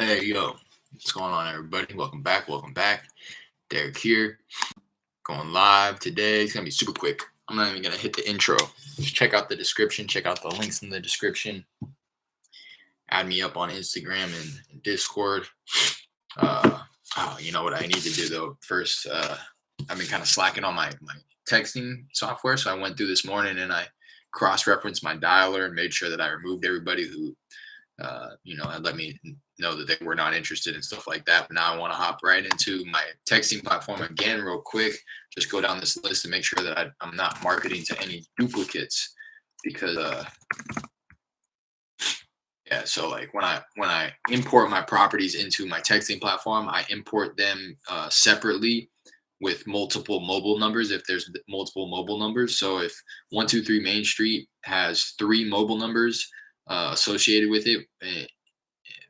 Hey, yo, what's going on, everybody? Welcome back. Welcome back. Derek here, going live today. It's going to be super quick. I'm not even going to hit the intro. Just check out the description, check out the links in the description. Add me up on Instagram and Discord. You know what I need to do, though? First, I've been kind of slacking on my texting software. So I went through this morning and I cross-referenced my dialer and made sure that I removed everybody who had let me know that they were not interested in stuff like that. But now I want to hop right into my texting platform again, real quick. Just go down this list and make sure that I'm not marketing to any duplicates, because so like when I import my properties into my texting platform, I import them separately with multiple mobile numbers if there's multiple mobile numbers. So if 123 Main Street has 3 mobile numbers associated with it,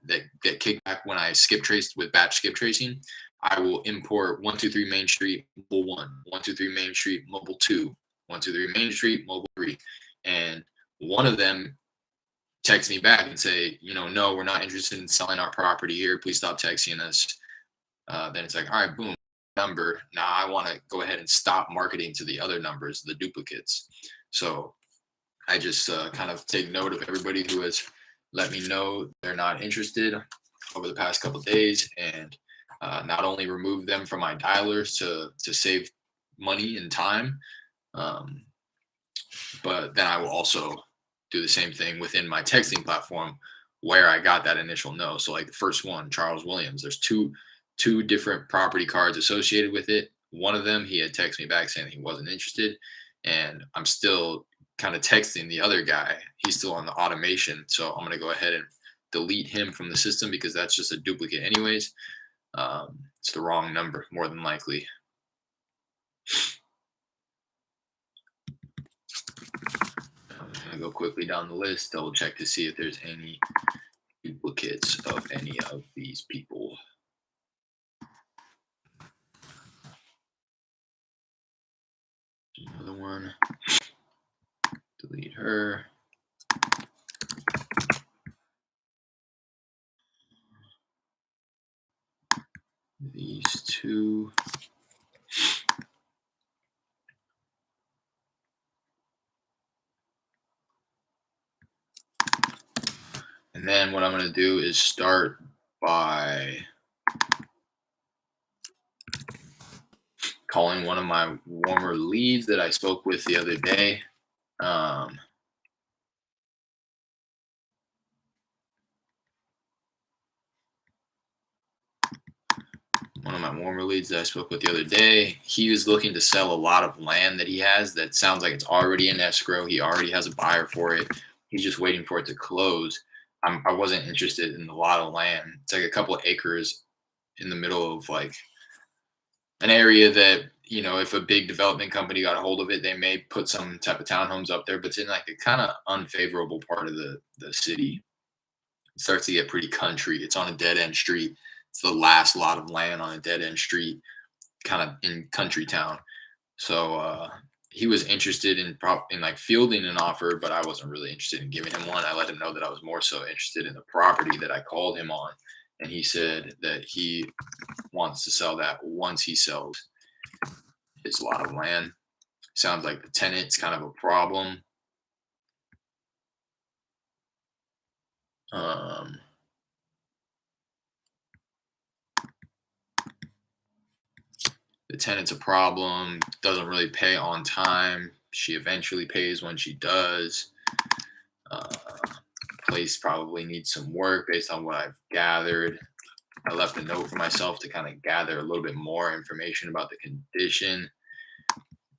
that kick back when I skip traced with batch skip tracing, I will import 123 Main Street mobile 1, 123 Main Street mobile 2, 123 Main Street mobile 3, and one of them text me back and say, no, we're not interested in selling our property here. Please stop texting us. Then it's like, all right, boom, number. Now I want to go ahead and stop marketing to the other numbers, the duplicates. So I just kind of take note of everybody who has let me know they're not interested over the past couple of days, and not only remove them from my dialers to save money and time, but then I will also do the same thing within my texting platform where I got that initial no. So like the first one, Charles Williams, there's two different property cards associated with it. One of them, he had texted me back saying he wasn't interested, and I'm still kind of texting the other guy. He's still on the automation, so I'm going to go ahead and delete him from the system because that's just a duplicate anyways. It's the wrong number, more than likely. I'm going to go quickly down the list, double check to see if there's any duplicates of any of these people. Another one. Delete her. These two. And then what I'm going to do is start by calling one of my warmer leads that I spoke with the other day. One of my warmer leads that I spoke with the other day, he was looking to sell a lot of land that he has that sounds like it's already in escrow. He already has a buyer for it. He's just waiting for it to close. I wasn't interested in a lot of land. It's like a couple of acres in the middle of like an area that, if a big development company got a hold of it, they may put some type of townhomes up there, but it's in like a kind of unfavorable part of the city. It starts to get pretty country. It's on a dead end street. It's the last lot of land on a dead end street, kind of in country town. So he was interested in like fielding an offer, but I wasn't really interested in giving him one. I let him know that I was more so interested in the property that I called him on, and he said that he wants to sell that once he sells his lot of land. Sounds like the tenant's kind of a problem. The tenant's a problem, doesn't really pay on time. She eventually pays when she does. Place probably needs some work based on what I've gathered. I left a note for myself to kind of gather a little bit more information about the condition.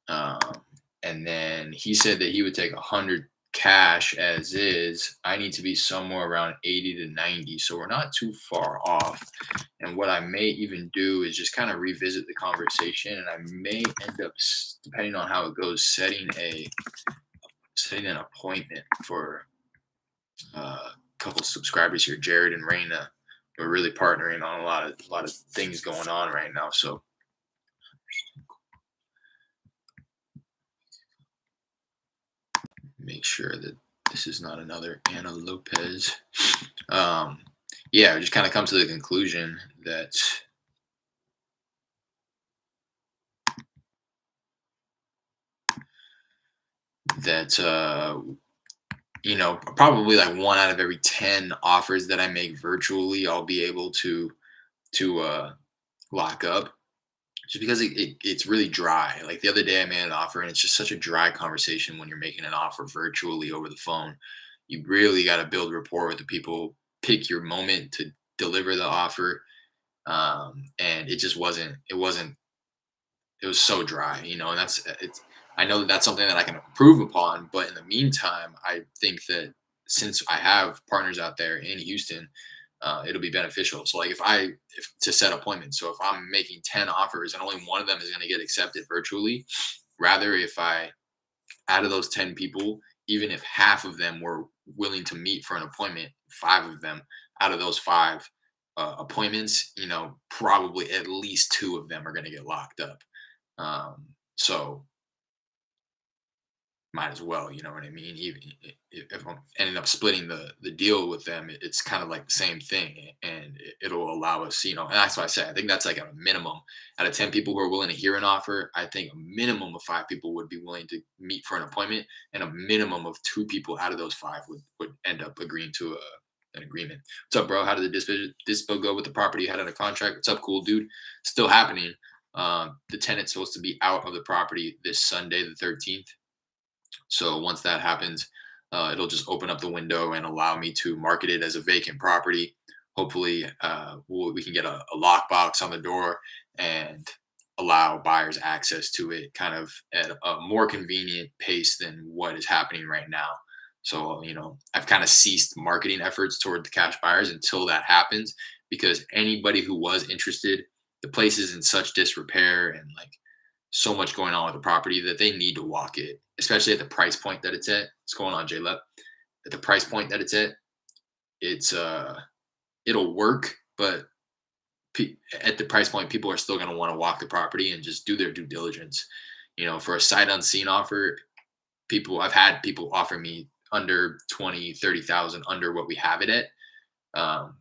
And then he said that he would take 100 cash as is. I need to be somewhere around 80 to 90. So we're not too far off. And what I may even do is just kind of revisit the conversation. And I may end up, depending on how it goes, setting an appointment for a couple subscribers here, Jared and Raina. We're really partnering on a lot of things going on right now. So make sure that this is not another Anna Lopez. yeah, I just kind of come to the conclusion that that probably like one out of every 10 offers that I make virtually, I'll be able to lock up. Just because it's really dry. Like the other day, I made an offer, and it's just such a dry conversation when you're making an offer virtually over the phone. You really got to build rapport with the people, pick your moment to deliver the offer, and it just wasn't. It wasn't. It was so dry, and it's. I know that that's something that I can improve upon, but in the meantime, I think that since I have partners out there in Houston, it'll be beneficial. So like if to set appointments, so if I'm making 10 offers and only one of them is going to get accepted virtually, rather if I out of those 10 people, even if half of them were willing to meet for an appointment, five of them out of those five appointments, probably at least two of them are going to get locked up. So might as well, you know what I mean? Even if I'm ending up splitting the deal with them, it's kind of like the same thing, and it'll allow us, and that's why I say I think that's like a minimum out of 10 people who are willing to hear an offer. I think a minimum of five people would be willing to meet for an appointment, and a minimum of two people out of those five would end up agreeing to an agreement. What's up, bro? How did the dispo go with the property you had under contract? What's up, cool dude? Still happening. The tenant's supposed to be out of the property this Sunday, the 13th. So once that happens, it'll just open up the window and allow me to market it as a vacant property. Hopefully, we can get a lockbox on the door and allow buyers access to it kind of at a more convenient pace than what is happening right now. So, I've kind of ceased marketing efforts toward the cash buyers until that happens, because anybody who was interested, the place is in such disrepair and like so much going on with the property that they need to walk it, especially at the price point that it's at. What's going on, J Lep? At the price point that it's at, it's it'll work, but at the price point, people are still going to want to walk the property and just do their due diligence. For a sight unseen offer, I've had people offer me under 20, 30,000 under what we have it at, um,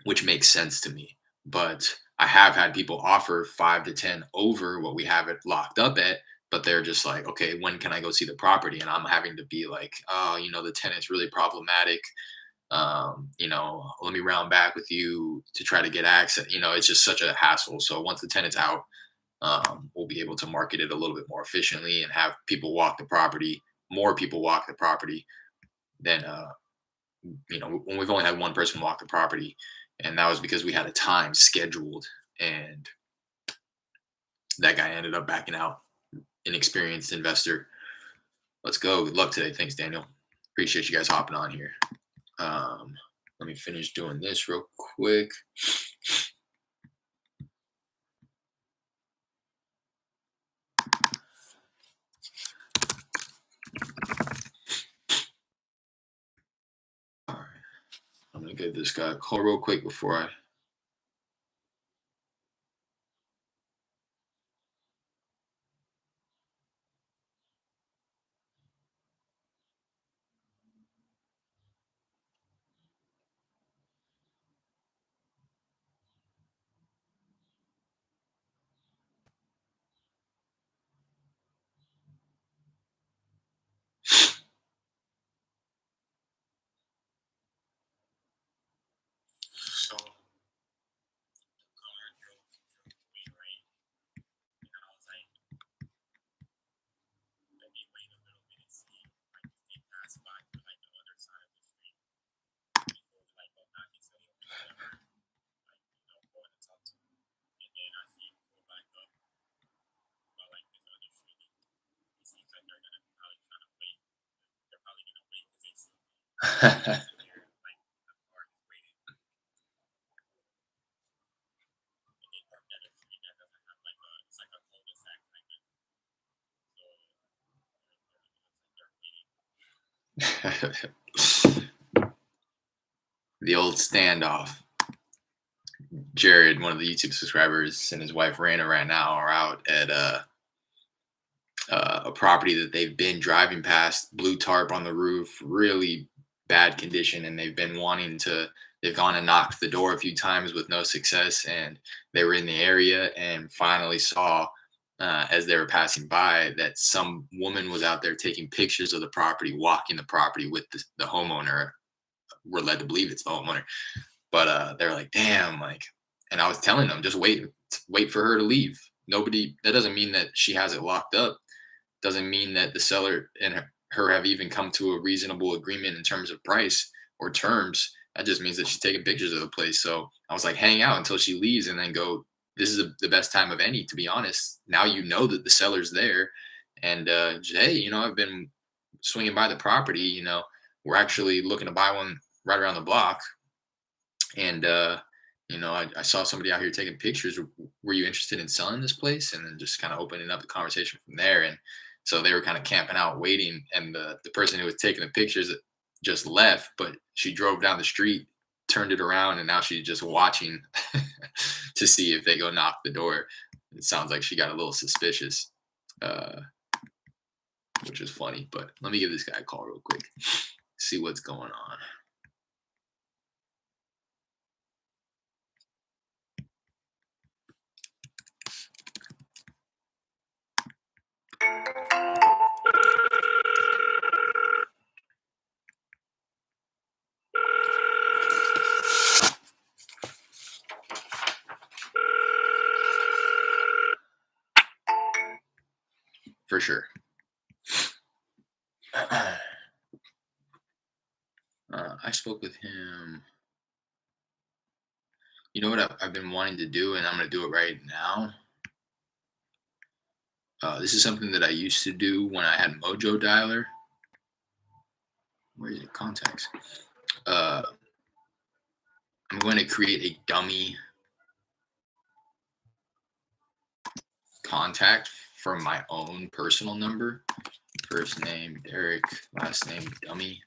which makes sense to me. But I have had people offer 5 to 10 over what we have it locked up at, but they're just like, okay, when can I go see the property? And I'm having to be like, oh, the tenant's really problematic. Let me round back with you to try to get access. It's just such a hassle. So once the tenant's out, we'll be able to market it a little bit more efficiently and have people walk the property, more people walk the property than when we've only had one person walk the property, and that was because we had a time scheduled, and that guy ended up backing out. Inexperienced investor. Let's go. Good luck today. Thanks, Daniel. Appreciate you guys hopping on here. Let me finish doing this real quick. All right. I'm gonna give this guy a call real quick before I. So the old standoff. Jared, one of the YouTube subscribers, and his wife Raina right now are out at a property that they've been driving past, blue tarp on the roof, really bad condition, and they've been wanting to they've gone and knocked the door a few times with no success, and they were in the area and finally saw, as they were passing by, that some woman was out there taking pictures of the property, walking the property with the homeowner. We're led to believe it's the homeowner, but they're like, "Damn!" Like, and I was telling them, just wait for her to leave. Nobody. That doesn't mean that she has it locked up. Doesn't mean that the seller and her have even come to a reasonable agreement in terms of price or terms. That just means that she's taking pictures of the place. So I was like, hang out until she leaves and then go. This is the best time of any, to be honest. Now you know that the seller's there, and hey, I've been swinging by the property. We're actually looking to buy one right around the block, and I saw somebody out here taking pictures. Were you interested in selling this place? And then just kind of opening up the conversation from there. And so they were kind of camping out, waiting, and the person who was taking the pictures just left, but she drove down the street, turned it around, and now she's just watching to see if they go knock the door. It sounds like she got a little suspicious, uh, which is funny. But let me give this guy a call real quick, see what's going on. For sure. I spoke with him. You know what I've been wanting to do, and I'm going to do it right now. This is something that I used to do when I had Mojo Dialer. Where is it? Contacts. I'm going to create a dummy contact from my own personal number. First name Derek, last name dummy,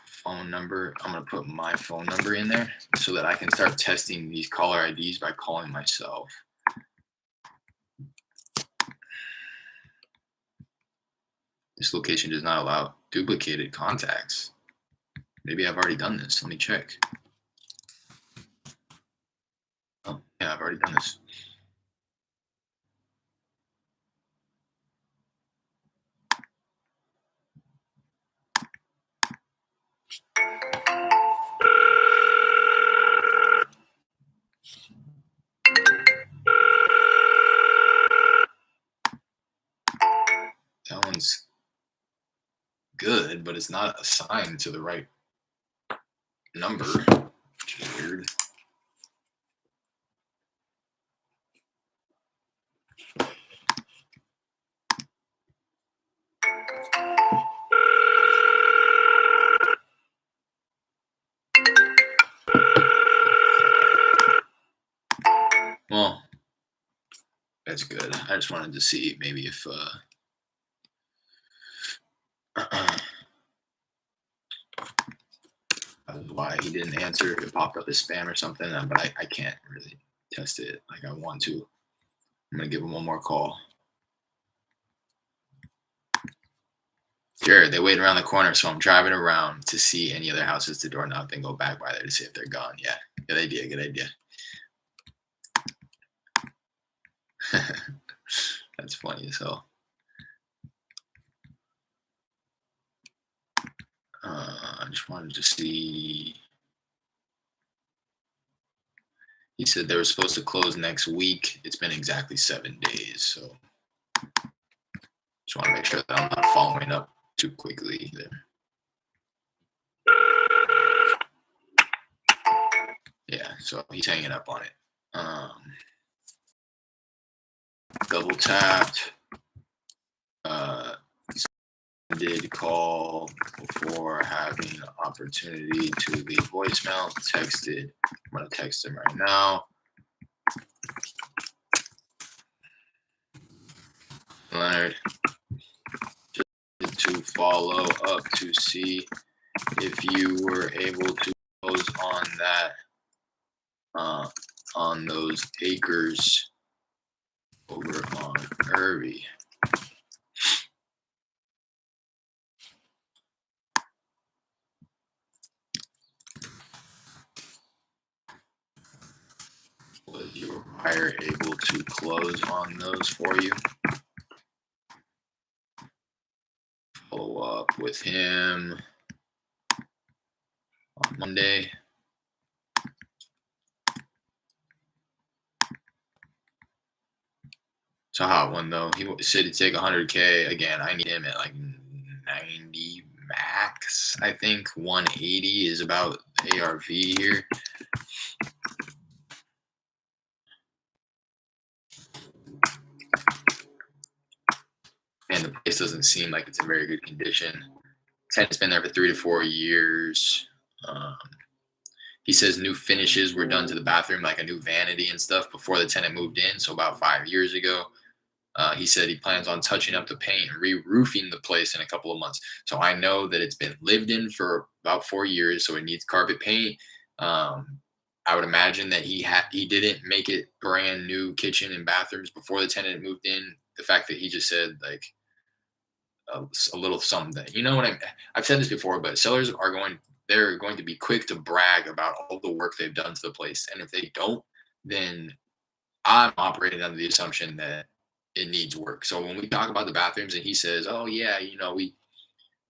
phone number. I'm going to put my phone number in there so that I can start testing these caller IDs by calling myself. This location does not allow duplicated contacts. Maybe I've already done this. Let me check. Oh, yeah, I've already done this. That one's good, but it's not assigned to the right number, which is weird. Well, that's good. I just wanted to see maybe if why he didn't answer, if it popped up as spam or something, but I can't really test it like I want to. I'm gonna give him one more call. Jared, they wait around the corner, so I'm driving around to see any other houses to door knock, then go back by there to see if they're gone. Yeah, good idea, good idea. That's funny as hell. I just wanted to see. He said they were supposed to close next week. It's been exactly 7 days, so just want to make sure that I'm not following up too quickly either. Yeah, so he's hanging up on it. Double tapped. Did call before having an opportunity to leave voicemail. Texted. I'm gonna text him right now. Leonard, just to follow up to see if you were able to close on that, on those acres over on Irby. buyer able to close on those for you? Follow up with him on Monday. It's a hot one though. He said he'd take 100K. Again, I need him at like 90 max. I think 180 is about ARV here. And the place doesn't seem like it's in very good condition. Tenant's been there for 3 to 4 years. Um, he says new finishes were done to the bathroom, like a new vanity and stuff, before the tenant moved in. So about 5 years ago. He said he plans on touching up the paint and re-roofing the place in a couple of months. So I know that it's been lived in for about 4 years, so it needs carpet paint. I would imagine that he didn't make it brand new kitchen and bathrooms before the tenant moved in. The fact that he just said like a little something that what I've said this before, but sellers they're going to be quick to brag about all the work they've done to the place, and if they don't, then I'm operating under the assumption that it needs work. So when we talk about the bathrooms and he says, "Oh yeah, we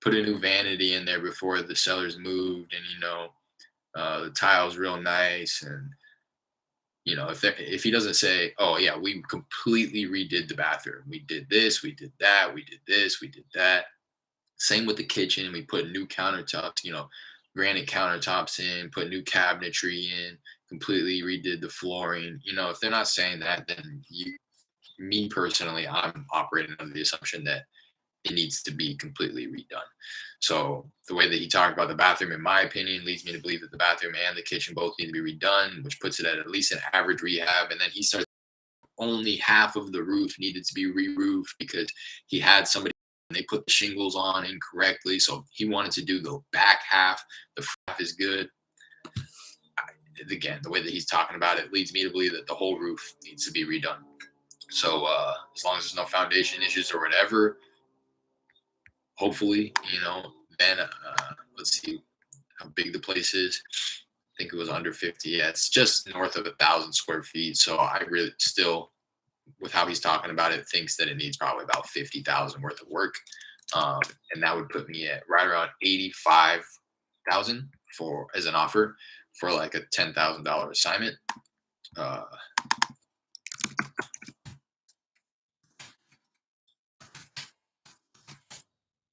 put a new vanity in there before the sellers moved, and the tile's real nice," and if he doesn't say, "Oh yeah, we completely redid the bathroom. We did this, we did that, we did this, we did that." Same with the kitchen. We put new countertops, granite countertops in, put new cabinetry in, completely redid the flooring. If they're not saying that, then me personally, I'm operating under the assumption that it needs to be completely redone. So the way that he talked about the bathroom, in my opinion, leads me to believe that the bathroom and the kitchen both need to be redone, which puts it at least an average rehab. And then he starts only half of the roof needed to be re-roofed because he had somebody and they put the shingles on incorrectly. So he wanted to do the back half. The front half is good. Again, the way that he's talking about it leads me to believe that the whole roof needs to be redone. So as long as there's no foundation issues or whatever, hopefully, then let's see how big the place is. I think it was under 50. Yeah, it's just north of 1,000 square feet. So I really still, with how he's talking about it, thinks that it needs probably about 50,000 worth of work. And that would put me at right around 85,000 for as an offer for like a $10,000 assignment.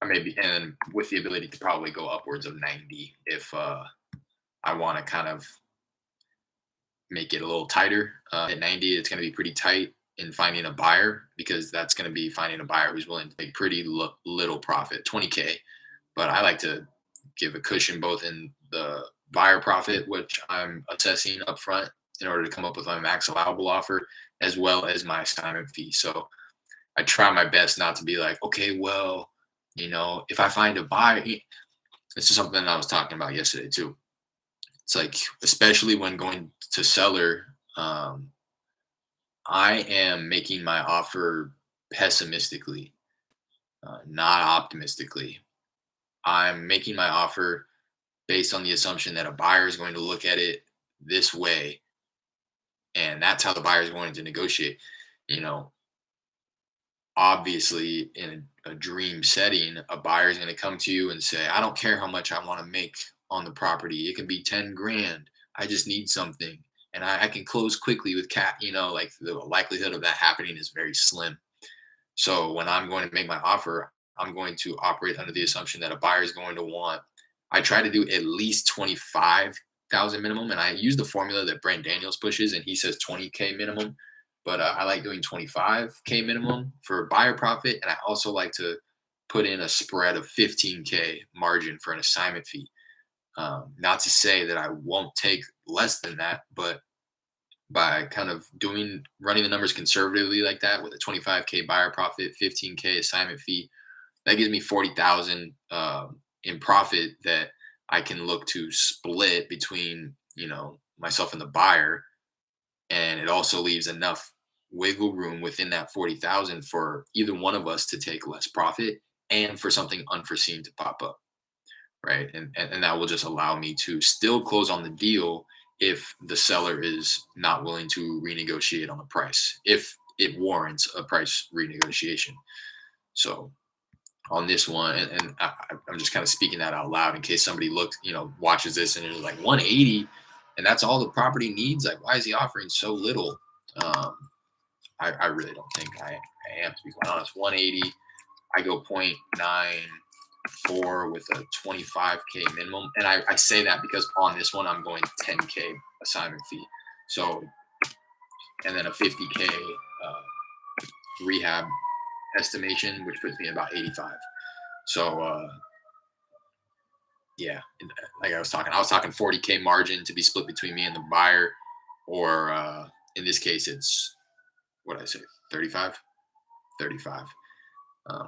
Maybe, and with the ability to probably go upwards of 90 if I want to kind of make it a little tighter. At 90, it's going to be pretty tight in finding a buyer because that's going to be finding a buyer who's willing to make pretty little profit, 20K. But I like to give a cushion both in the buyer profit, which I'm assessing upfront in order to come up with my max allowable offer, as well as my assignment fee. So I try my best not to be like, okay, well, if I find a buyer, this is something I was talking about yesterday too. It's like, especially when going to seller, I am making my offer pessimistically, not optimistically. I'm making my offer based on the assumption that a buyer is going to look at it this way, and that's how the buyer is going to negotiate. You know, Obviously, in a dream setting, a buyer is going to come to you and say, I don't care how much I want to make on the property. It can be 10 grand. I just need something. And I can close quickly with like the likelihood of that happening is very slim. So when I'm going to make my offer, I'm going to operate under the assumption that a buyer is going to want, I try to do at least 25,000 minimum. And I use the formula that Brent Daniels pushes, and he says 20K minimum. But I like doing 25K minimum for buyer profit. And I also like to put in a spread of 15K margin for an assignment fee. Not to say that I won't take less than that, but by kind of running the numbers conservatively like that with a 25K buyer profit, 15K assignment fee, that gives me 40,000 in profit that I can look to split between, myself and the buyer. And it also leaves enough wiggle room within that 40,000 for either one of us to take less profit and for something unforeseen to pop up. Right. And that will just allow me to still close on the deal, if the seller is not willing to renegotiate on the price, if it warrants a price renegotiation. So on this one, and I'm just kind of speaking that out loud in case somebody looks, watches this and is like 180, and that's all the property needs. Like, why is he offering so little? Um, I really don't think I am, to be quite honest. 180, I go 0.94 with a 25K minimum. And I say that because on this one, I'm going 10K assignment fee. So, and then a 50K rehab estimation, which puts me at about 85. So, yeah, like I was talking 40K margin to be split between me and the buyer, or in this case, it's what did I say, 35,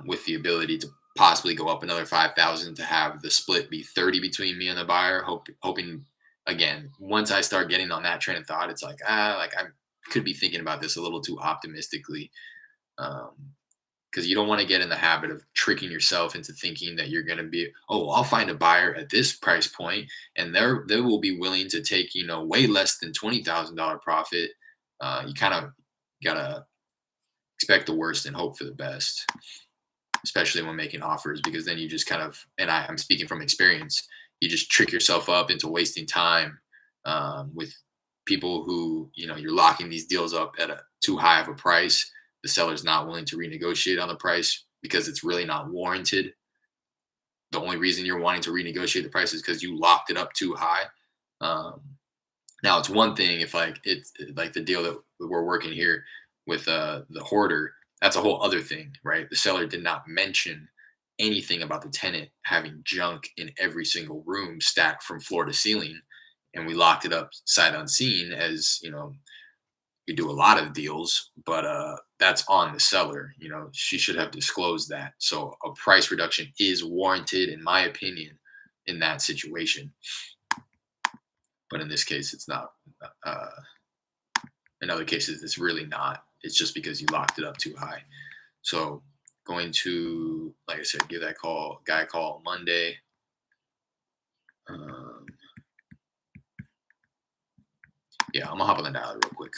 with the ability to possibly go up another 5,000 to have the split be 30 between me and the buyer. Hoping again, once I start getting on that train of thought, it's like I could be thinking about this a little too optimistically. Because you don't want to get in the habit of tricking yourself into thinking that you're going to be, oh, I'll find a buyer at this price point, and they will be willing to take way less than $20,000 profit. You kind of gotta expect the worst and hope for the best, especially when making offers, because then you just kind of, and I'm speaking from experience, you just trick yourself up into wasting time with people who you're locking these deals up at a too high of a price. The seller's not willing to renegotiate on the price because it's really not warranted. The only reason you're wanting to renegotiate the price is because you locked it up too high. Now it's one thing if it's like the deal that we're working here with the hoarder. That's a whole other thing, right? The seller did not mention anything about the tenant having junk in every single room stacked from floor to ceiling, and we locked it up sight unseen, as we do a lot of deals, but that's on the seller. She should have disclosed that. So a price reduction is warranted, in my opinion, in that situation. But in this case, it's not. In other cases, it's really not. It's just because you locked it up too high. So going to, like I said, give that guy a call Monday. Yeah, I'm gonna hop on the dialer real quick.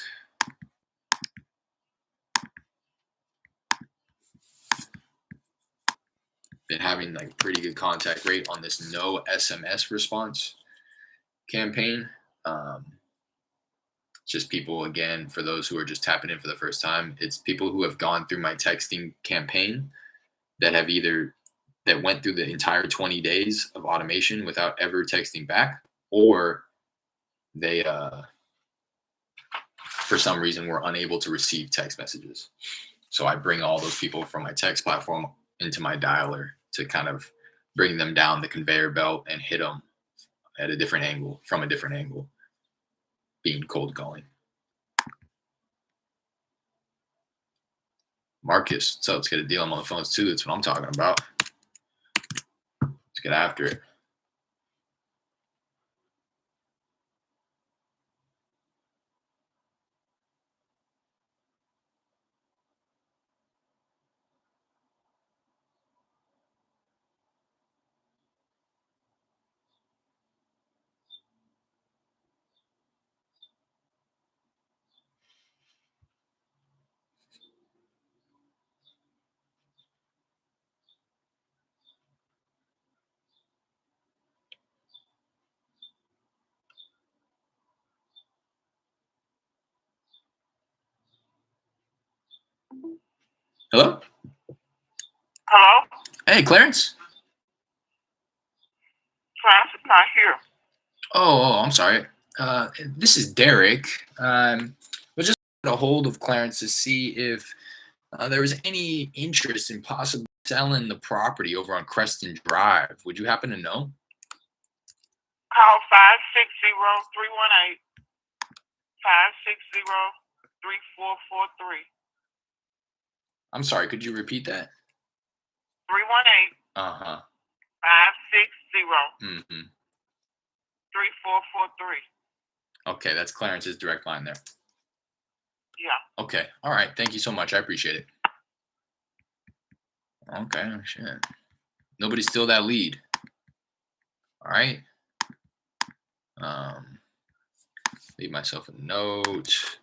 Been having like pretty good contact rate on this no SMS response campaign. Just people, again, for those who are just tapping in for the first time, it's people who have gone through my texting campaign that went through the entire 20 days of automation without ever texting back, or they for some reason were unable to receive text messages. So I bring all those people from my text platform into my dialer to kind of bring them down the conveyor belt and hit them at a different angle, from a different angle, being cold calling. Marcus, so let's get a deal. I'm on the phones too. That's what I'm talking about. Let's get after it. Hello? Hello? Hey, Clarence? Clarence is not here. Oh, I'm sorry. This is Derek. Was just a hold of Clarence to see if there was any interest in possibly selling the property over on Creston Drive. Would you happen to know? Call 560-318. 560-3443. I'm sorry, could you repeat that? 318. Uh-huh. 560. Mm-hmm. 3443. Okay, that's Clarence's direct line there. Yeah. Okay, all right. Thank you so much. I appreciate it. Okay, shit. Nobody steal that lead. All right. Leave myself a note.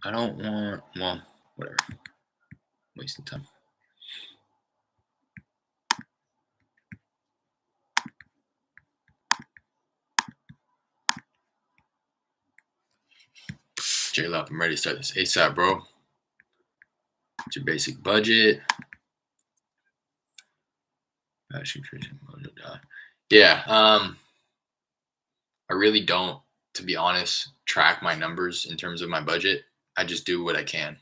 I don't want, well, whatever. Wasting time. J-Lop, I'm ready to start this ASAP, bro. What's your basic budget? Yeah, I really don't, to be honest, track my numbers in terms of my budget. I just do what I can. And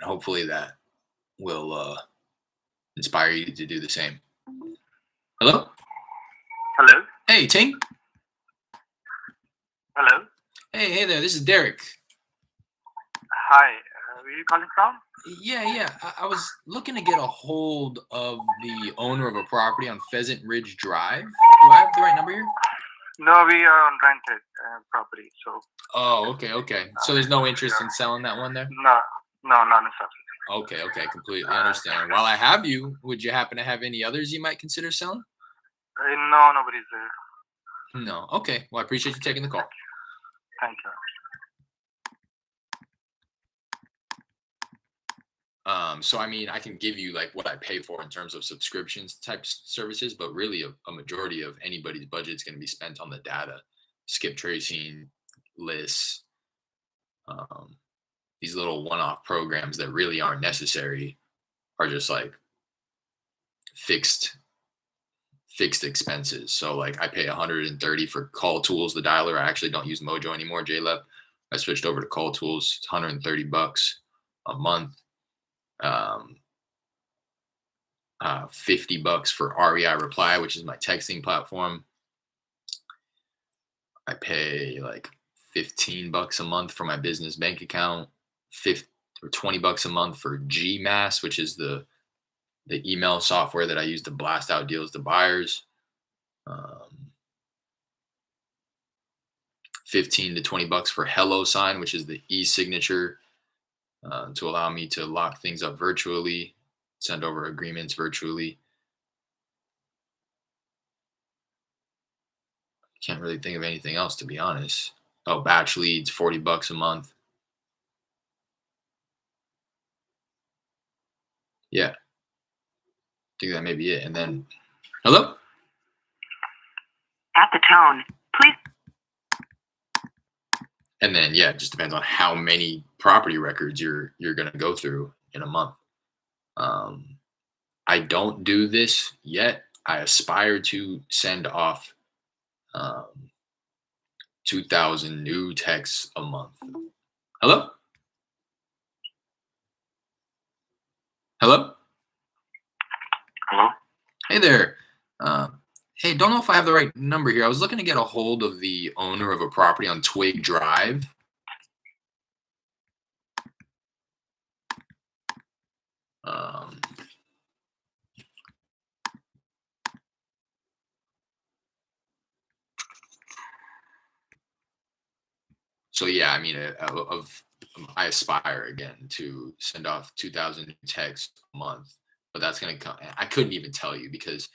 hopefully that will inspire you to do the same. Hello? Hello? Hey, Ting. Hello? Hey there. This is Derek. Hi. Where are you calling from? Yeah. I was looking to get a hold of the owner of a property on Pheasant Ridge Drive. Do I have the right number here? No, we are on rented property, so. Oh, okay. So there's no interest in selling that one there? No, not necessarily. Okay. Completely understand. While I have you, would you happen to have any others you might consider selling? No, nobody's there. No. Okay. Well, I appreciate you taking the call. Thank you. So I mean, I can give you like what I pay for in terms of subscriptions type services, but really a majority of anybody's budget is going to be spent on the data, skip tracing, lists, um, these little one-off programs that really aren't necessary are just like fixed expenses. So like I pay 130 for call tools, the dialer. I actually don't use Mojo anymore, JLEP. I switched over to call tools. It's $130 a month. 50 bucks for REI Reply, which is my texting platform. I pay like 15 bucks a month for my business bank account, 50 or 20 bucks a month for GMass, which is the email software that I use to blast out deals to buyers. 15 to 20 bucks for HelloSign, which is the e-signature to allow me to lock things up virtually, send over agreements virtually. Can't really think of anything else, to be honest. Oh, batch leads, 40 bucks a month. Yeah. I think that may be it. And then, hello? At the tone, please. And then, yeah, it just depends on how many property records you're going to go through in a month. I don't do this yet. I aspire to send off 2,000 new texts a month. Hello? Hello? Hello? Hey there. Hey, don't know if I have the right number here. I was looking to get a hold of the owner of a property on Twig Drive. So yeah, I mean, I aspire again to send off 2,000 texts a month, but that's gonna come. I couldn't even tell you because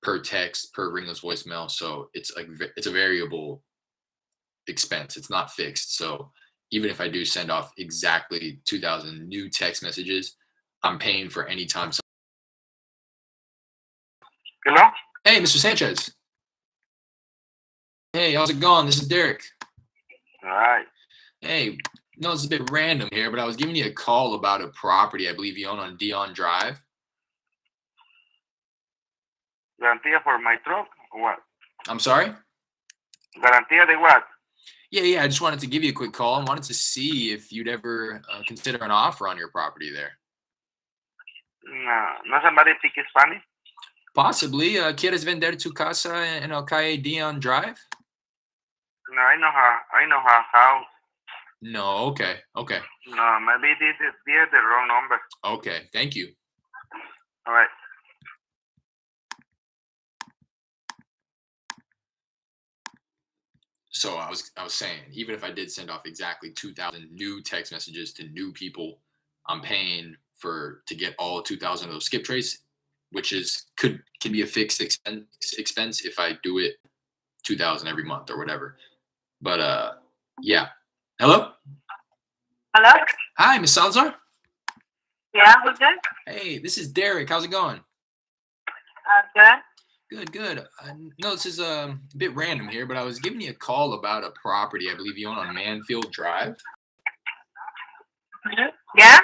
per text, per ringless voicemail, so it's like it's a variable expense. It's not fixed. So even if I do send off exactly 2,000 new text messages, I'm paying for any time. Hello? Hey, Mr. Sanchez. Hey, how's it going? This is Derek. All right. Hey, no, it's a bit random here, but I was giving you a call about a property I believe you own on Dion Drive. Garantía for my truck or what? I'm sorry? Garantía de what? Yeah, I just wanted to give you a quick call and wanted to see if you'd ever consider an offer on your property there. No somebody speak Spanish? Possibly. ¿Quieres vender tu casa en el calle Dion Drive? No, I know how. No. Okay. Okay. No, maybe this is the wrong number. Okay. Thank you. All right. So I was saying, even if I did send off exactly 2,000 new text messages to new people, I'm paying to get all 2,000 of those skip trace, which can be a fixed expense if I do it 2,000 every month or whatever. But yeah. Hello. Hello? Hi, Miss Salazar. Yeah, who's this? Hey, this is Derek. How's it going? Good. Good. I know this is a bit random here, but I was giving you a call about a property I believe you own on Manfield Drive. Yeah?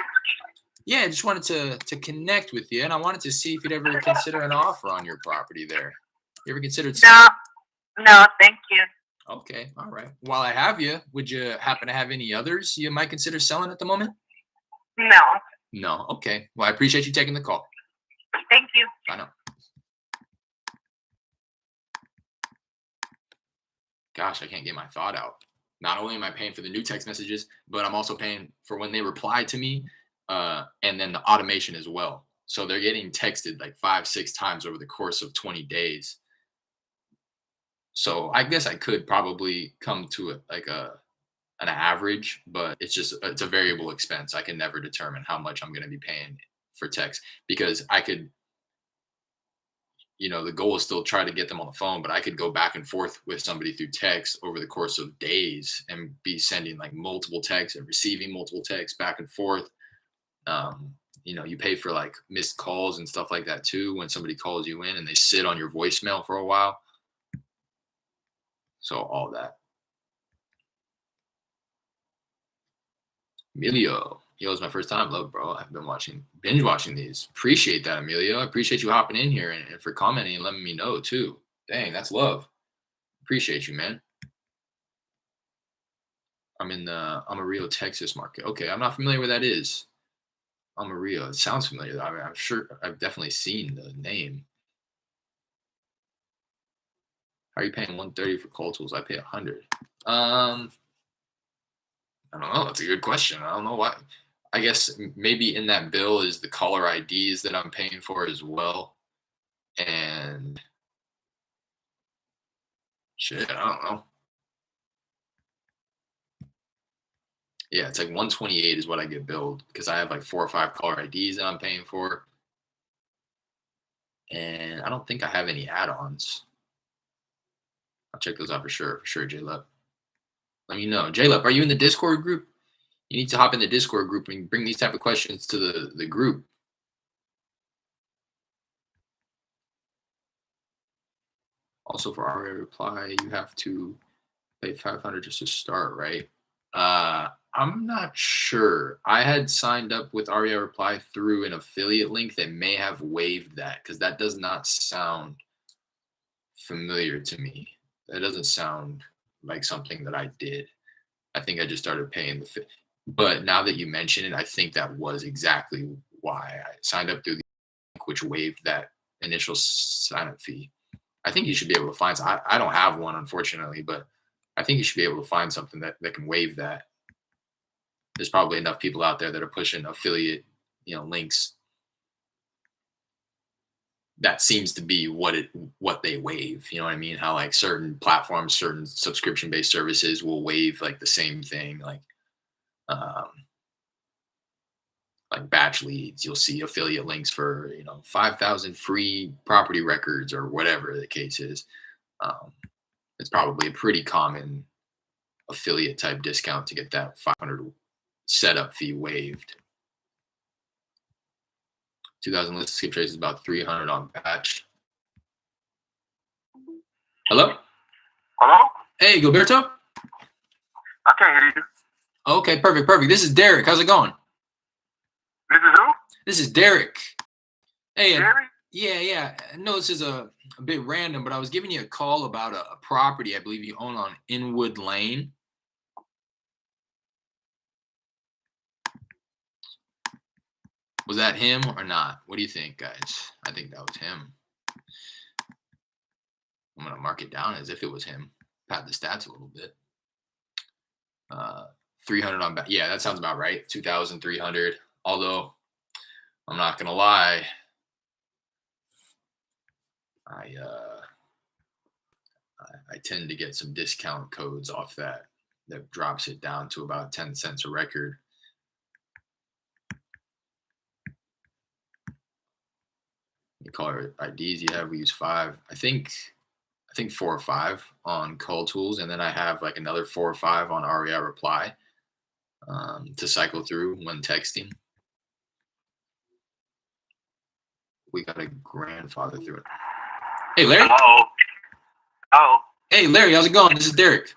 Yeah, I just wanted to connect with you, and I wanted to see if you'd ever consider an offer on your property there. You ever considered selling? No, thank you. Okay, all right. While I have you, would you happen to have any others you might consider selling at the moment? No, No. Okay. Well, I appreciate you taking the call. thank you. I know. Gosh, I can't get my thought out. Not only am I paying for the new text messages, but I'm also paying for when they reply to me, and then the automation as well. So they're getting texted like 5, 6 times over the course of 20 days. So I guess I could probably come to an average, but it's a variable expense. I can never determine how much I'm going to be paying for text because I could, the goal is still try to get them on the phone, but I could go back and forth with somebody through text over the course of days and be sending like multiple texts and receiving multiple texts back and forth. You pay for like missed calls and stuff like that too when somebody calls you in and they sit on your voicemail for a while. So all that. Emilio, yo, it's my first time. Love, bro. I've been binge watching these. Appreciate that, Emilio. I appreciate you hopping in here and for commenting and letting me know too. Dang, that's love. Appreciate you, man. I'm in the Amarillo, Texas market. Okay, I'm not familiar where that is. Amarillo. It sounds familiar. I mean, I'm sure I've definitely seen the name. How are you paying 130 for cold tools? I pay 100. I don't know. That's a good question. I don't know why. I guess maybe in that bill is the caller IDs that I'm paying for as well. And shit, I don't know. Yeah, it's like 128 is what I get billed because I have like 4 or 5 caller IDs that I'm paying for. And I don't think I have any add-ons. I'll check those out for sure, J-Lep. Let me know. J-Lep, are you in the Discord group? You need to hop in the Discord group and bring these type of questions to the group. Also, for RA reply, you have to pay 500 just to start, right? I'm not sure. I had signed up with REI Reply through an affiliate link that may have waived that because that does not sound familiar to me. That doesn't sound like something that I did. I think I just started paying the fee. But now that you mention it, I think that was exactly why I signed up through the link, which waived that initial sign-up fee. I think you should be able to find. I don't have one, unfortunately, but I think you should be able to find something that can waive that. There's probably enough people out there that are pushing affiliate, links. That seems to be what they waive. You know what I mean? How like certain platforms, certain subscription-based services will waive like the same thing, like batch leads. You'll see affiliate links for 5,000 free property records or whatever the case is. It's probably a pretty common affiliate type discount to get that 500 setup fee waived. 2,000 list skip trace is about 300 on batch. Hello? Hello? Hey, Gilberto? I can hear you. Okay, perfect. This is Derek. How's it going? This is who? This is Derek. Hey, Jerry? yeah. I know this is a bit random, but I was giving you a call about a property I believe you own on Inwood Lane. Was that him or not? What do you think, guys? I think that was him. I'm gonna mark it down as if it was him. Pad the stats a little bit. 300 on back. Yeah, that sounds about right. 2,300. Although I'm not gonna lie, I tend to get some discount codes off that drops it down to about 10 cents a record. The caller IDs you have, we use 5. I think 4 or 5 on call tools, and then I have like another 4 or 5 on REI reply to cycle through when texting. We got a grandfather through it. Hey, Larry. Hello. Oh, Hey, Larry, how's it going? This is Derek.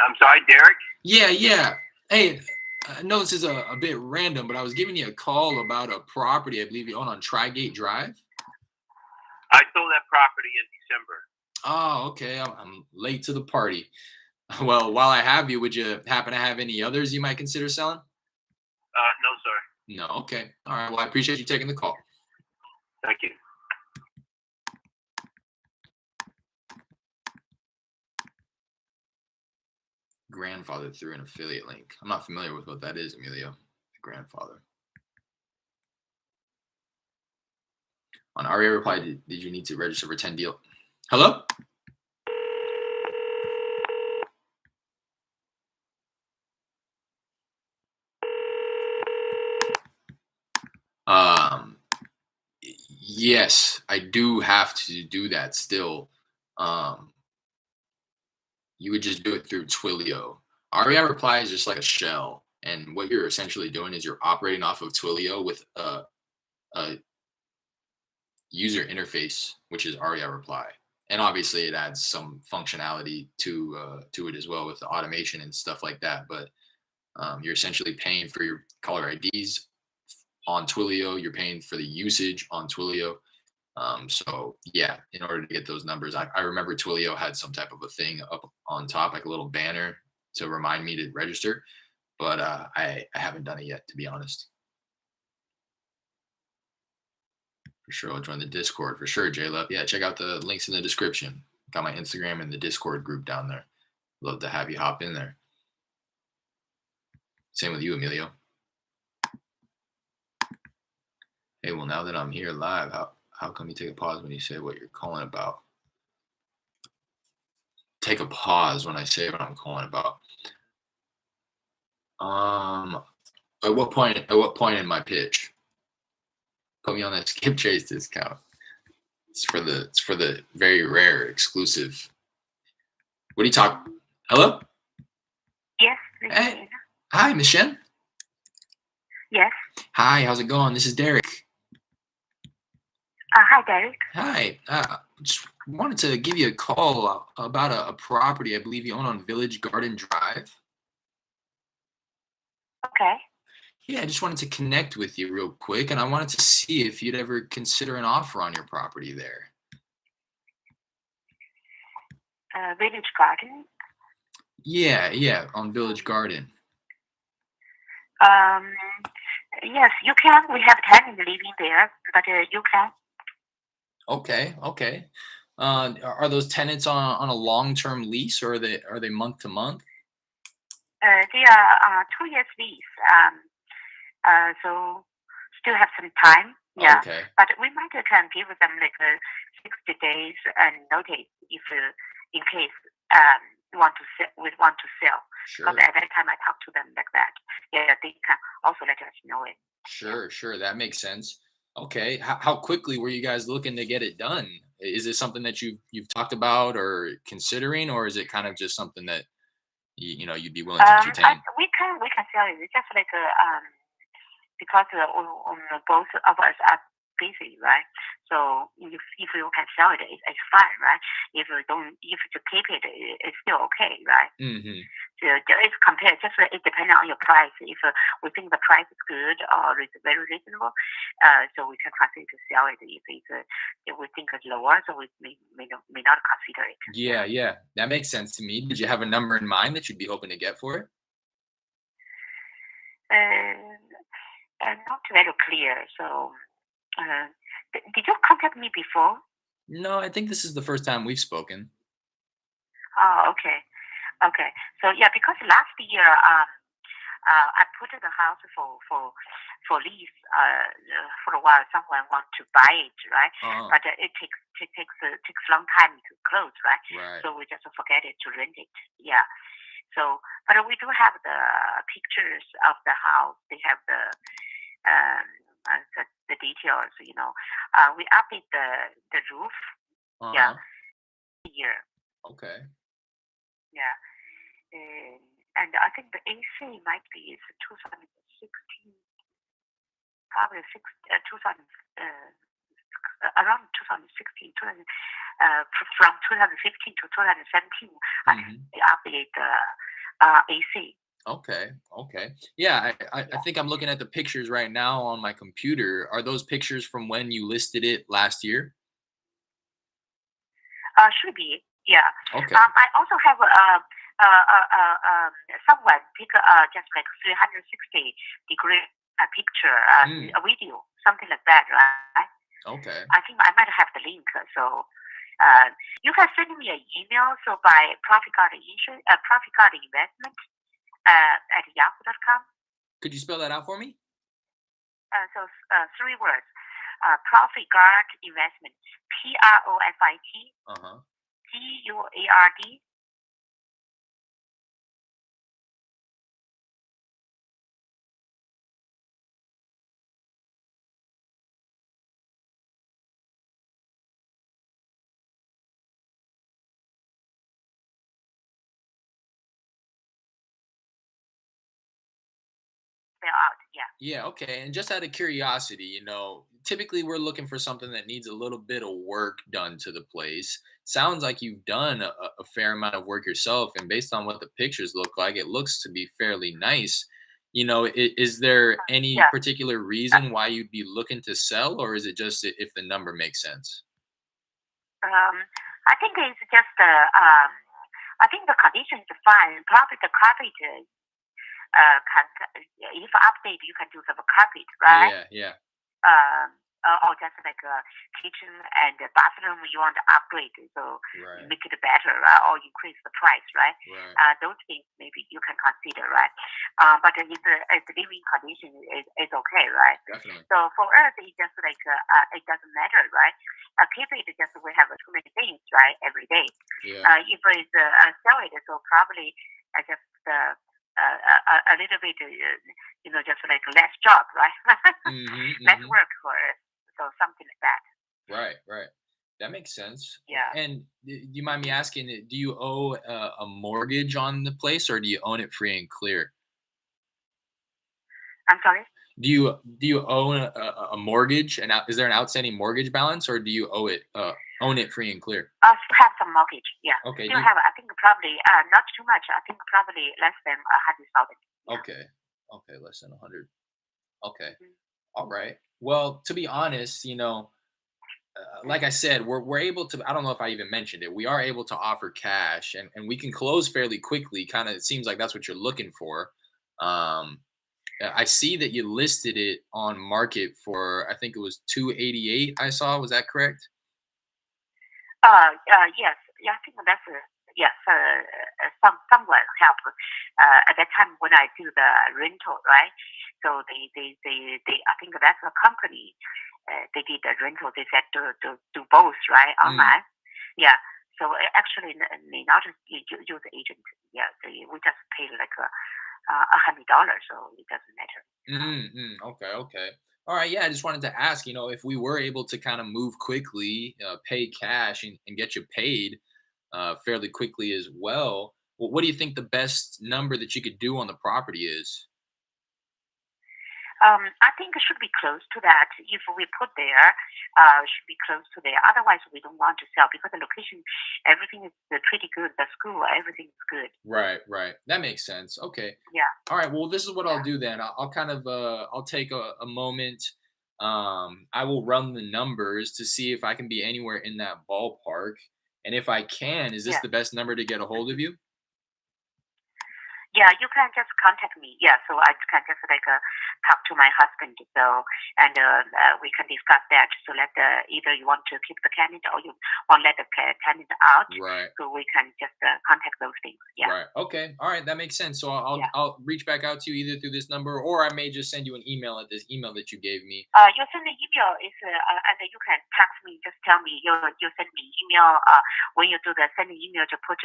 I'm sorry, Derek. Yeah. Hey, I know this is a bit random, but I was giving you a call about a property I believe you own on Trigate Drive. I sold that property in December. Oh, okay. I'm late to the party. Well, while I have you, would you happen to have any others you might consider selling? No, sir. No. Okay. All right. Well, I appreciate you taking the call. Thank you. Grandfather through an affiliate link. I'm not familiar with what that is, Emilio. Grandfather. On REI reply, did you need to register for 10 deal? Hello? Yes, I do have to do that still. You would just do it through Twilio. REI reply is just like a shell. And what you're essentially doing is you're operating off of Twilio with a user interface, which is REI reply. And obviously it adds some functionality to it as well with the automation and stuff like that. But you're essentially paying for your caller IDs on Twilio. You're paying for the usage on Twilio. So yeah, in order to get those numbers, I remember Twilio had some type of a thing up on top, like a little banner to remind me to register, but I haven't done it yet, to be honest. For sure, I'll join the Discord for sure, J-Love. Yeah, check out the links in the description. Got my Instagram and the Discord group down there. Love to have you hop in there. Same with you, Emilio. Hey, well, now that I'm here live, how come you take a pause when you say what you're calling about? Take a pause when I say what I'm calling about. At what point in my pitch? Put me on that skip trace discount. It's for the very rare exclusive. What are you talking? Hello? Yes. Hey. Hi, Michelle. Yes. Hi, how's it going? This is Derek. Hi, Derek. Hi. Just wanted to give you a call about a property I believe you own on Village Garden Drive. Okay. Yeah, I just wanted to connect with you real quick, and I wanted to see if you'd ever consider an offer on your property there. Village Garden. Yeah, on Village Garden. Yes, you can. We have tenants living there, but you can. Okay. Are those tenants on a long-term lease, or are they month to month? They are 2 years lease. So still have some time. Yeah. Okay. But we might can give them like 60 days notice if in case we want to sell. Sure. Because at that time I talk to them like that. Yeah, they can also let us know it. Sure. That makes sense. Okay. How quickly were you guys looking to get it done? Is it something that you've talked about or considering, or is it kind of just something that you know you'd be willing to entertain? We can sell it. It's just like because both of us are busy, right? So if you can sell it, it's fine, right? If you don't, if you keep it, it's still okay, right? Mm-hmm. So it's compared. Just it depends on your price. If we think the price is good or it's very reasonable, so we can consider to sell it. If we think it's lower, so we may not consider it. Yeah, that makes sense to me. Did you have a number in mind that you'd be hoping to get for it? not very clear. So, uh, did you contact me before? No, I think this is the first time we've spoken. Oh, okay, okay. So yeah, because last year, I put the house for lease for a while. Someone want to buy it, right? Uh-huh. But it takes a long time to close, right? Right. So we just forget it to rent it. Yeah. So, but we do have the pictures of the house. They have um, the details. We update the roof. Yeah, Uh-huh. here. Okay. Yeah. Um, and I think the AC might be is 2016, probably 2000, around 2016, from 2015 to 2017. I think Hmm. they update the AC. Okay. Okay. Yeah, I Yeah. think I'm looking at the pictures right now on my computer. Are those pictures from when you listed it last year? Should be. Yeah. Okay. I also have someone take just like 360-degree picture, Mm, a video, something like that, right? okay. I think I might have the link. So uh, you can send me an email. So by Profit Guard Investment at yahoo.com. Could you spell that out for me? So three words. Profit Guard Investment. Uh-huh. PROFITGUARD. Spell out. Yeah. Yeah, okay. And just out of curiosity, typically we're looking for something that needs a little bit of work done to the place. Sounds like you've done a fair amount of work yourself, and based on what the pictures look like, it looks to be fairly nice. Is there any Yeah. particular Uh, reason why you'd be looking to sell, or is it just if the number makes sense? um, I think it's just I think the condition is fine. Probably the carpet can, if update you can do some carpet, right? Yeah, yeah. um, or just like a kitchen and a bathroom you want to upgrade, so Right, make it better, right? Or increase the price, right? right. Those things maybe you can consider, right? But if the living condition is okay, right? Definitely. So for us, it's just like it doesn't matter, right? Keep it just we have too many things, right? Every day. Yeah. If it's sell it, so probably just a little bit, just like less job, right? Mm-hmm, Less mm-hmm. work for it. So something like that. Right, right. That makes sense. Yeah. And do you mind me asking, do you owe a mortgage on the place, or do you own it free and clear? I'm sorry. Do you own a mortgage? And is there an outstanding mortgage balance, or do you own it free and clear? Still have some mortgage. Yeah. Okay. Still have. I think probably not too much. I think probably less than 100,000. Yeah. Okay. Okay, less than 100. Okay. Mhm. All right. Well, to be honest, like I said, we're able to. I don't know if I even mentioned it. We are able to offer cash, and we can close fairly quickly. Kind of, it seems like that's what you're looking for. Um, I see that you listed it on market for, I think it was 288. I saw. Was that correct? Yes. Yeah. I think that's yes. Someone help at that time when I do the rental, right? So they I think that's a company. They did the rental. They said to do both, right? Mm, Online. Yeah. So actually, they not just use the agent. Yeah. We just pay like $100, so it doesn't matter. okay, okay. All right, yeah. I just wanted to ask, if we were able to kind of move quickly, pay cash, and get you paid fairly quickly as well. What do you think the best number that you could do on the property is? I think it should be close to that. If we put there, it should be close to there. Otherwise, we don't want to sell because the location, everything is pretty good. The school, everything is good. Right, right. That makes sense. Okay. Yeah, All right. Well, this is what I'll yeah, do then. I'll kind of I'll take a moment. I will run the numbers to see if I can be anywhere in that ballpark. And if I can, is this yeah. the best number to get a hold of you? Yeah, you can just contact me. Yeah, so I can just talk to my husband. So and we can discuss that. So let either you want to keep the tenant or you want to let the tenant out. Right. So we can just contact those things. Yeah, Right. Okay. All right. That makes sense. So yeah. I'll reach back out to you either through this number, or I may just send you an email at this email that you gave me. You send the email is and you can text me. Just tell me you send me email. When you do the sending email, to put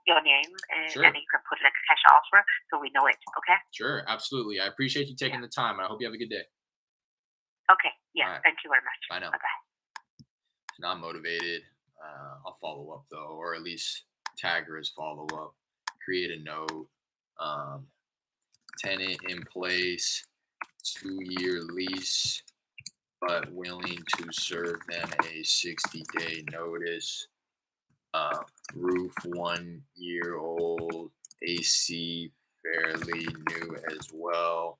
your name and Sure. you can put cash offer so we know it. Okay. Sure. Absolutely. I appreciate you taking Yeah. the time, and I hope you have a good day. Okay. All Yeah. right. Thank you very much. Bye now. Bye bye. Not motivated. I'll follow up though, or at least tag her as follow up. Create a note. Um, Tenant in place, 2-year lease, but willing to serve them a 60-day notice. Roof 1 year old, AC fairly new as well.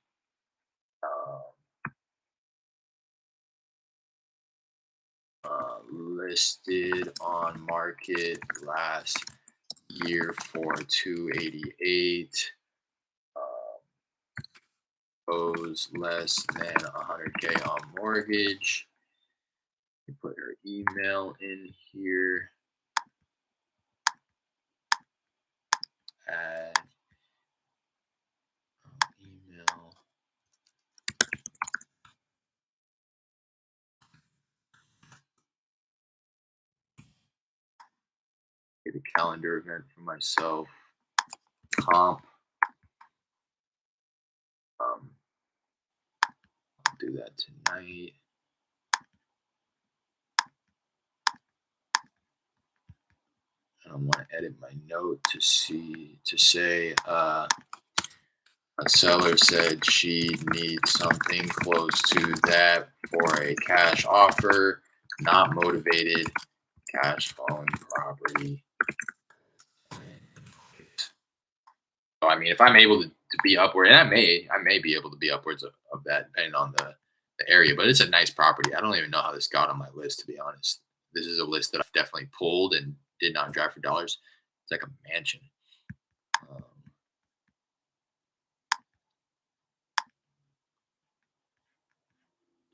Listed on market last year for 288. Owes less than 100K on mortgage. You put her email in here. Add email. Get a calendar event for myself. Comp. I'll do that tonight. And I'm gonna edit my note to say a seller said she needs something close to that for a cash offer, not motivated, cash flowing property. So I mean, if I'm able to be upward, and I may be able to be upwards of that depending on the area, but it's a nice property. I don't even know how this got on my list, to be honest. This is a list that I've definitely pulled and did not drive for dollars. It's like a mansion. Um,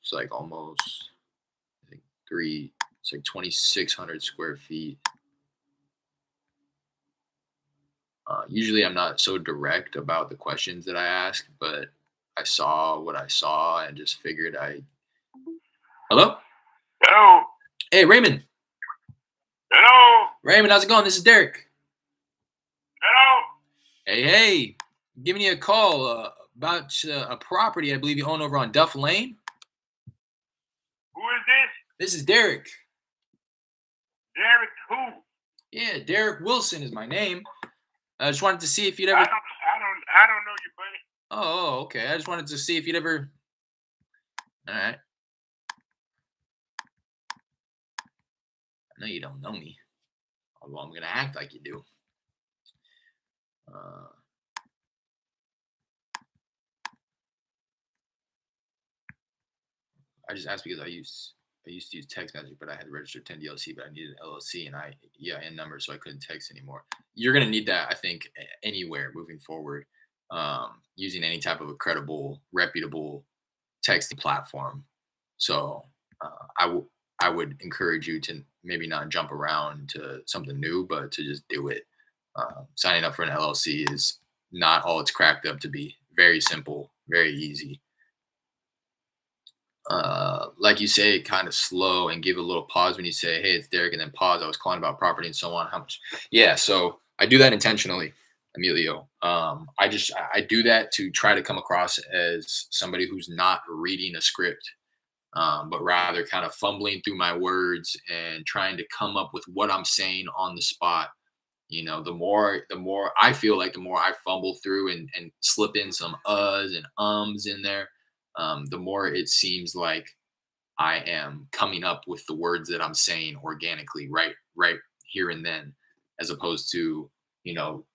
it's like almost, I think it's like 2,600 square feet. Usually I'm not so direct about the questions that I ask, but I saw what I saw and just figured hello? Hello. Hey, Raymond. Hello. Raymond, how's it going? This is Derek. Hello. Hey, giving you a call about a property I believe you own over on Duff Lane. Who is this? This is Derek. Derek who? Yeah, Derek Wilson is my name. I just wanted to see if you'd I ever. don't know you, buddy. Oh, okay. I just wanted to see if you'd ever. All right. I know you don't know me, although I'm gonna act like you do. Uh, I just asked because I used to use text message, but I had registered 10 DLC, but I needed an LLC and and number, so I couldn't text anymore. You're gonna need that, I think, anywhere moving forward, using any type of a credible, reputable texting platform. So I would encourage you to maybe not jump around to something new, but to just do it. Signing up for an LLC is not all it's cracked up to be. Very simple, very easy. Like you say, kind of slow and give a little pause when you say, "Hey, it's Derek," and then pause. I was calling about property and so on. How much? Yeah, so I do that intentionally, Emilio. I do that to try to come across as somebody who's not reading a script, but rather kind of fumbling through my words and trying to come up with what I'm saying on the spot. The more I feel like the more I fumble through and slip in some uhs and ums in there, the more it seems like I am coming up with the words that I'm saying organically, right here and then, as opposed to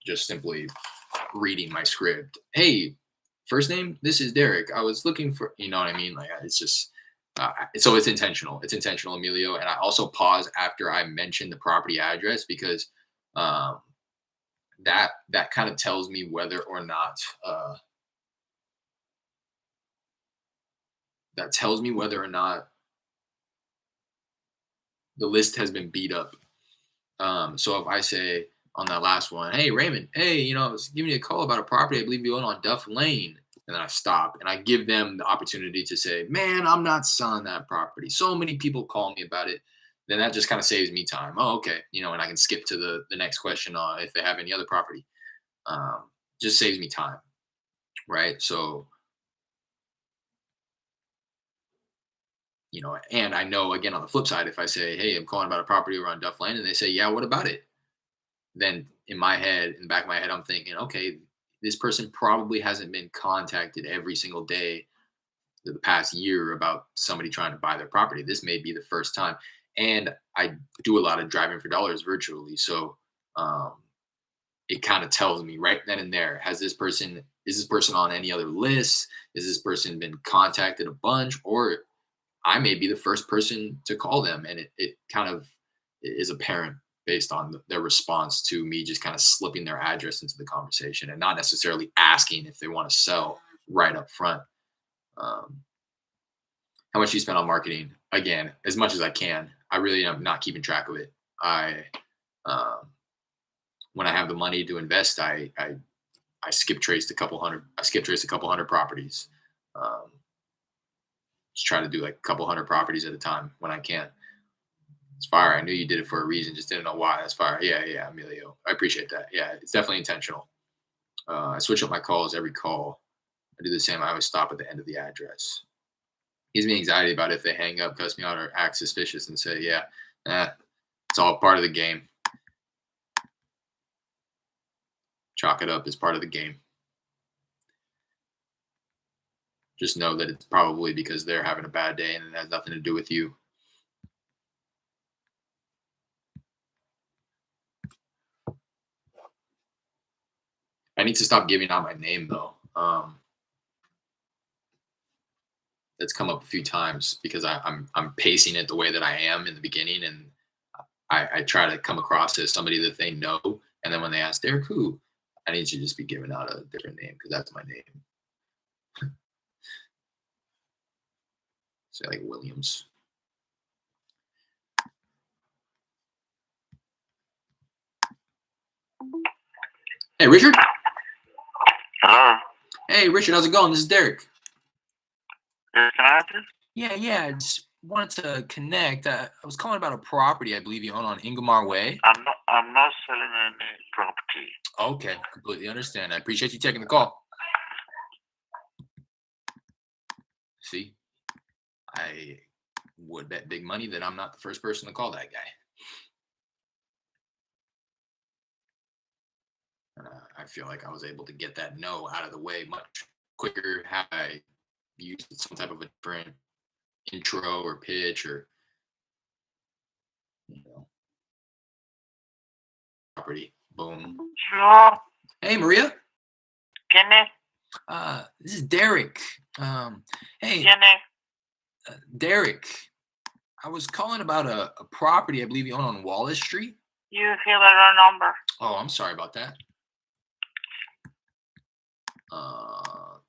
just simply reading my script. Hey, first name, this is Derek. I was looking for, you know what I mean? Like it's just. So it's intentional. It's intentional, Emilio. And I also pause after I mention the property address because um, that kind of tells me whether or not that tells me whether or not the list has been beat up. So if I say on that last one, hey Raymond, hey, I was giving you a call about a property I believe you own on Duff Lane, and then I stop and I give them the opportunity to say, man, I'm not selling that property. So many people call me about it. Then that just kind of saves me time. Oh, okay, and I can skip to the next question on if they have any other property. Just saves me time, right? So and I know again on the flip side, if I say, hey, I'm calling about a property around Duff Lane, and they say, yeah, what about it? Then in the back of my head, I'm thinking, okay, this person probably hasn't been contacted every single day the past year about somebody trying to buy their property. This may be the first time. And I do a lot of driving for dollars virtually. So it kind of tells me right then and there, is this person on any other lists? Is this person been contacted a bunch? Or I may be the first person to call them. And it kind of is apparent based on their response to me just kind of slipping their address into the conversation and not necessarily asking if they want to sell right up front. How much you spend on marketing? Again, as much as I can. I really am not keeping track of it. When I have the money to invest, I skip traced a couple hundred. I skip traced a couple hundred properties. Just try to do like a couple hundred properties at a time when I can. It's fire. I knew you did it for a reason, just didn't know why. That's fire. Yeah, Emilio. I appreciate that. Yeah, it's definitely intentional. I switch up my calls every call. I do the same. I always stop at the end of the address. Gives me anxiety about if they hang up, cuss me out, or act suspicious and say, yeah, it's all part of the game. Chalk it up as part of the game. Just know that it's probably because they're having a bad day and it has nothing to do with you. I need to stop giving out my name though. That's come up a few times because I'm pacing it the way that I am in the beginning, and I try to come across as somebody that they know. And then when they ask Derek who, I need to just be giving out a different name because that's my name. Say like Williams. Hey, Richard. Hello. Hey, Richard, how's it going? This is Derek. Yes, can I help you? Yeah. I just wanted to connect. I was calling about a property I believe you own on Ingomar Way. I'm not selling any property. Okay, completely understand. I appreciate you taking the call. See, I would bet big money that I'm not the first person to call that guy. I feel like I was able to get that no out of the way much quicker had I used some type of a different intro or pitch or property. Boom. Hello. Hey, Maria. ¿Quién es? This is Derek. Hey, ¿Quién es? Derek. I was calling about a property I believe you own on Wallace Street. You have the wrong number. Oh, I'm sorry about that.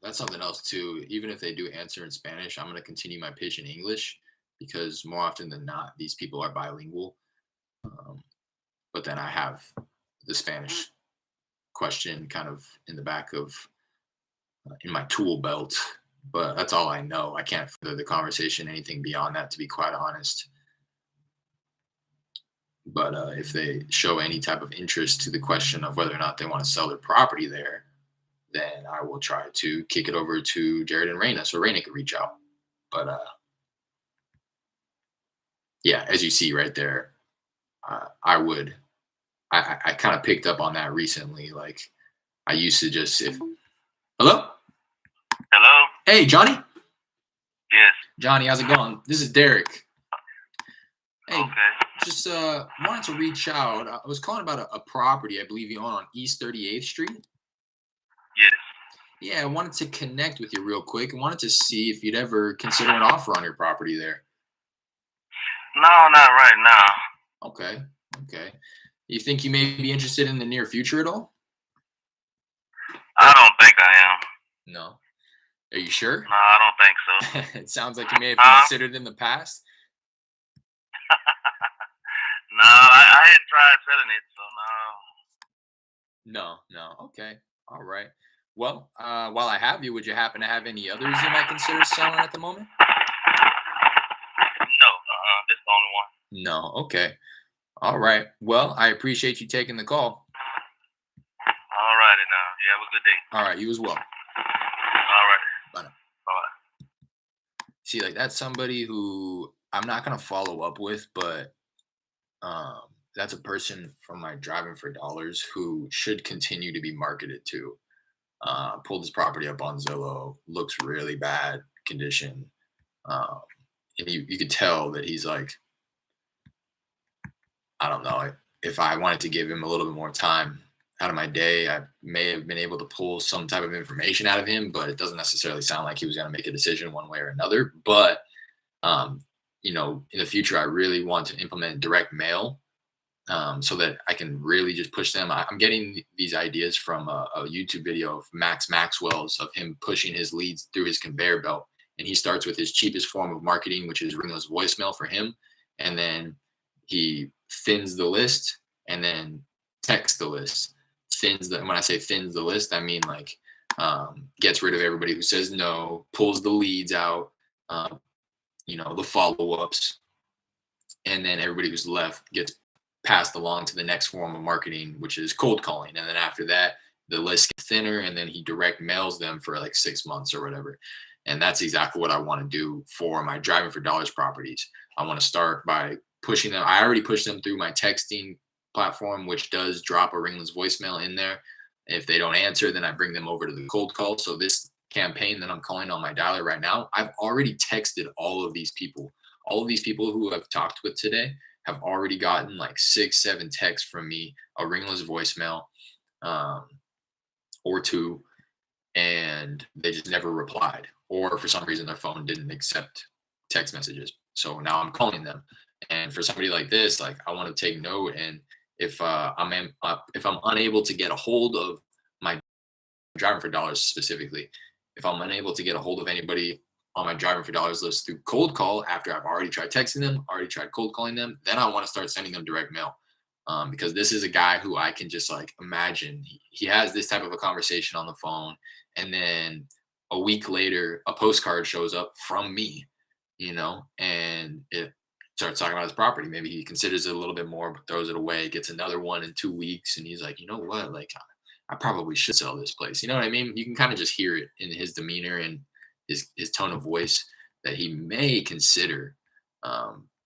That's something else too. Even if they do answer in Spanish, I'm going to continue my pitch in English because more often than not, these people are bilingual. But then I have the Spanish question kind of in the back of in my tool belt. But that's all I know. I can't further the conversation anything beyond that, to be quite honest. But if they show any type of interest to the question of whether or not they want to sell their property there, then I will try to kick it over to Jared and Raina so Raina could reach out. But yeah, as you see right there, I kind of picked up on that recently. Like I used to just hello? Hello. Hey, Johnny? Yes. Johnny, how's it going? This is Derek. Hey, Okay. just wanted to reach out. I was calling about a property I believe you own on East 38th Street. Yes. Yeah, I wanted to connect with you real quick. I wanted to see if you'd ever consider an offer on your property there. No, not right now. Okay. You think you may be interested in the near future at all? I don't think I am. No. Are you sure? No, I don't think so. It sounds like you may have Huh? considered in the past. No, I hadn't tried selling it, so no. No. Okay. All right. Well, while I have you, would you happen to have any others you might consider selling at the moment? No, this is the only one. No. Okay. All right. Well, I appreciate you taking the call. All righty now. You have a good day. All right. You as well. All right. Bye now. Bye. See, like that's somebody who I'm not gonna follow up with, but that's a person from my Driving for Dollars who should continue to be marketed to. Pulled this property up on Zillow. Looks really bad condition. Um, and you could tell that he's like, I don't know. If I wanted to give him a little bit more time out of my day, I may have been able to pull some type of information out of him, but it doesn't necessarily sound like he was going to make a decision one way or another. But, um, in the future, I really want to implement direct mail so that I can really just push them. I'm getting these ideas from a YouTube video of Max Maxwell's of him pushing his leads through his conveyor belt. And he starts with his cheapest form of marketing, which is ringless voicemail for him. And then he thins the list and then texts the list. And when I say thins the list, I mean like gets rid of everybody who says no, pulls the leads out, the follow-ups, and then everybody who's left gets passed along to the next form of marketing, which is cold calling. And then after that, the list gets thinner, and then he direct mails them for like 6 months or whatever. And that's exactly what I want to do for my Driving for Dollars properties. I want to start by pushing them. I already pushed them through my texting platform, which does drop a ringless voicemail in there. If they don't answer, then I bring them over to the cold call. So this campaign that I'm calling on my dialer right now, I've already texted all of these people. All of these people who I've talked with today have already gotten like 6-7 texts from me, a ringless voicemail, or two, and they just never replied, or for some reason their phone didn't accept text messages. So now I'm calling them, and for somebody like this, like I want to take note. And if I'm unable to get a hold of my Driving for Dollars specifically, if I'm unable to get a hold of anybody on my Driving for Dollars list through cold call after I've already tried texting them, already tried cold calling them, then I want to start sending them direct mail. Because this is a guy who I can just like imagine he has this type of a conversation on the phone, and then a week later, a postcard shows up from me, and it starts talking about his property. Maybe he considers it a little bit more, but throws it away, gets another one in 2 weeks, and he's like, you know what, like I probably should sell this place. You know what I mean? You can kind of just hear it in his demeanor and his tone of voice that he may consider,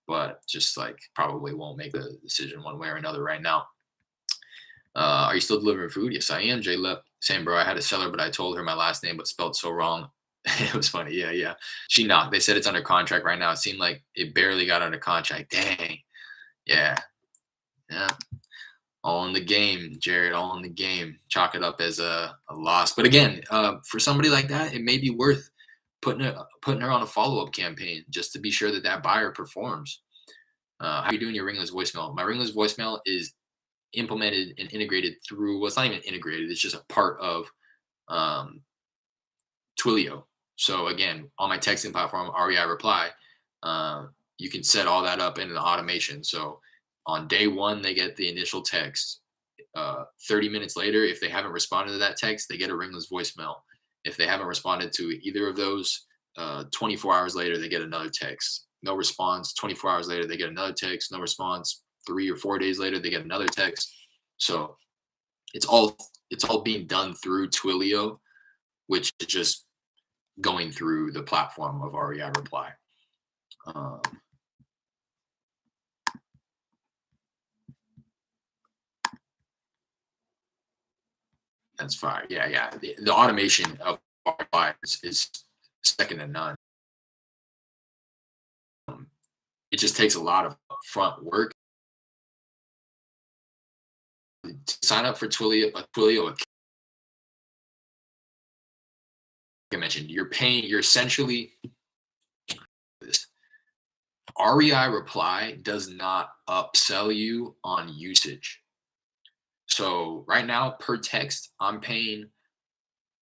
but just like probably won't make a decision one way or another right now. Are you still delivering food? Yes, I am. Jay Lep saying, bro, I had a seller, but I told her my last name, but spelled so wrong. It was funny. Yeah. She knocked. They said it's under contract right now. It seemed like it barely got under contract. Dang. Yeah. All in the game, Jared, all in the game. Chalk it up as a loss. But again, for somebody like that, it may be worth putting her on a follow-up campaign just to be sure that buyer performs. How are you doing your ringless voicemail? My ringless voicemail is implemented and integrated through, well, it's not even integrated, it's just a part of Twilio. So again, on my texting platform, REI Reply, you can set all that up into the automation. So on day one, they get the initial text. 30 minutes later, if they haven't responded to that text, they get a ringless voicemail. If they haven't responded to either of those, 24 hours later, they get another text. No response. 24 hours later, they get another text. No response. 3 or 4 days later, they get another text. So it's all being done through Twilio, which is just going through the platform of REI Reply. That's fine. Yeah. The automation of REI is second to none. It just takes a lot of upfront work to sign up for Twilio. Like I mentioned, you're essentially this. REI Reply does not upsell you on usage. So right now, per text, I'm paying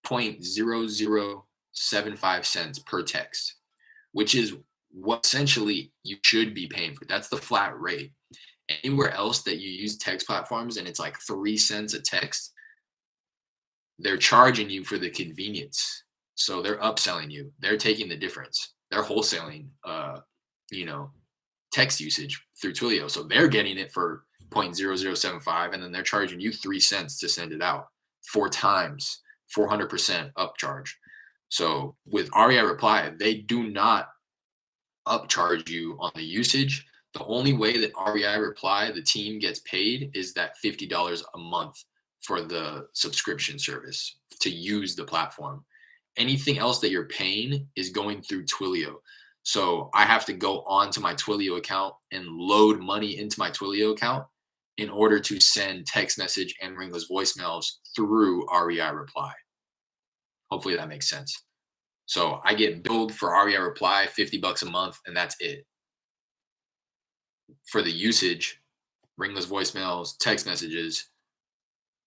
0.0075 cents per text, which is what essentially you should be paying for. That's the flat rate. Anywhere else that you use text platforms and it's like 3 cents a text, they're charging you for the convenience. So they're upselling you. They're taking the difference. They're wholesaling, text usage through Twilio. So they're getting it for 0.0075, and then they're charging you 3 cents to send it out 4 times, 400% upcharge. So with REI Reply, they do not upcharge you on the usage. The only way that REI Reply, the team, gets paid is that $50 a month for the subscription service to use the platform. Anything else that you're paying is going through Twilio. So I have to go onto my Twilio account and load money into my Twilio account in order to send text message and ringless voicemails through REI Reply. Hopefully that makes sense. So I get billed for REI Reply $50 a month, and that's it. For the usage, ringless voicemails, text messages,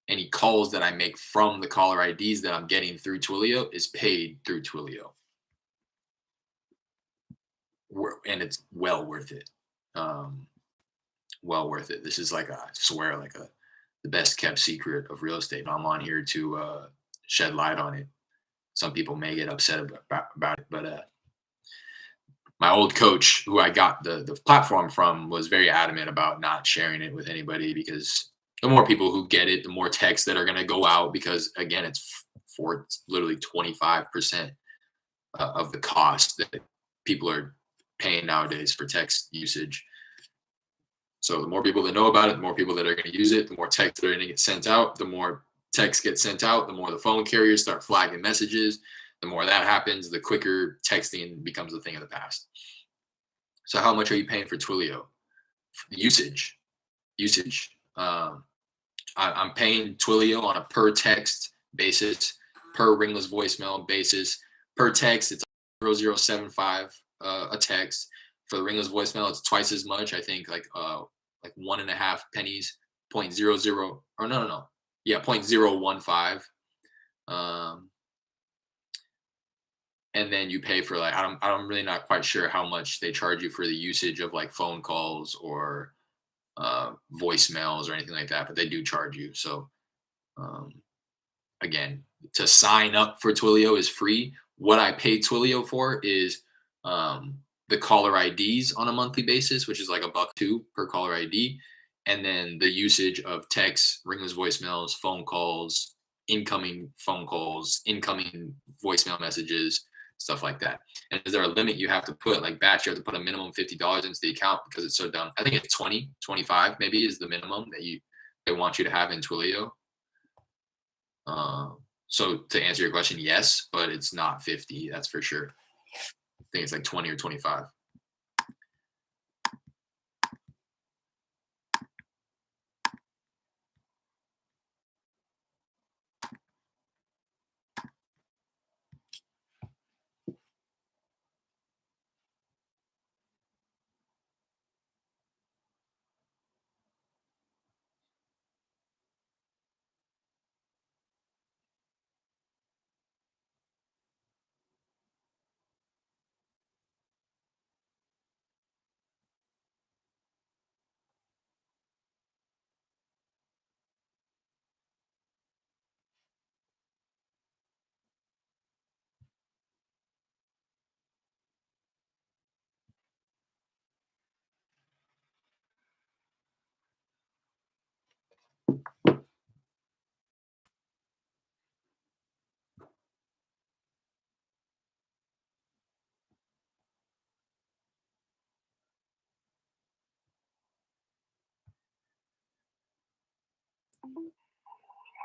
any calls that I make from the caller IDs that I'm getting through Twilio is paid through Twilio. And it's well worth it. Well worth it. This is like, I swear, like the best kept secret of real estate. I'm on here to shed light on it. Some people may get upset about it, but my old coach, who I got the platform from, was very adamant about not sharing it with anybody, because the more people who get it, the more texts that are going to go out, because again, it's literally 25% of the cost that people are paying nowadays for text usage. So the more people that know about it, the more people that are going to use it, the more texts that are going to get sent out, the more texts get sent out, the more the phone carriers start flagging messages. The more that happens, the quicker texting becomes a thing of the past. So how much are you paying for Twilio? Usage. I'm paying Twilio on a per text basis, per ringless voicemail basis. Per text, it's 0.0075 a text. For the ringless voicemail, it's twice as much. I think like 1.5 pennies, 0.00 or no. Yeah, 0.015. And then you pay for, like, I'm really not quite sure how much they charge you for the usage of like phone calls or voicemails or anything like that, but they do charge you. So again, to sign up for Twilio is free. What I pay Twilio for is the caller IDs on a monthly basis, which is like $1.02 per caller ID. And then the usage of texts, ringless voicemails, phone calls, incoming phone calls, incoming voicemail messages, stuff like that. And is there a limit you have to put? Like batch, you have to put a minimum $50 into the account because it's so dumb. I think it's 20, 25 maybe is the minimum that they want you to have in Twilio. So to answer your question, yes, but it's not 50, that's for sure. I think it's like 20 or 25.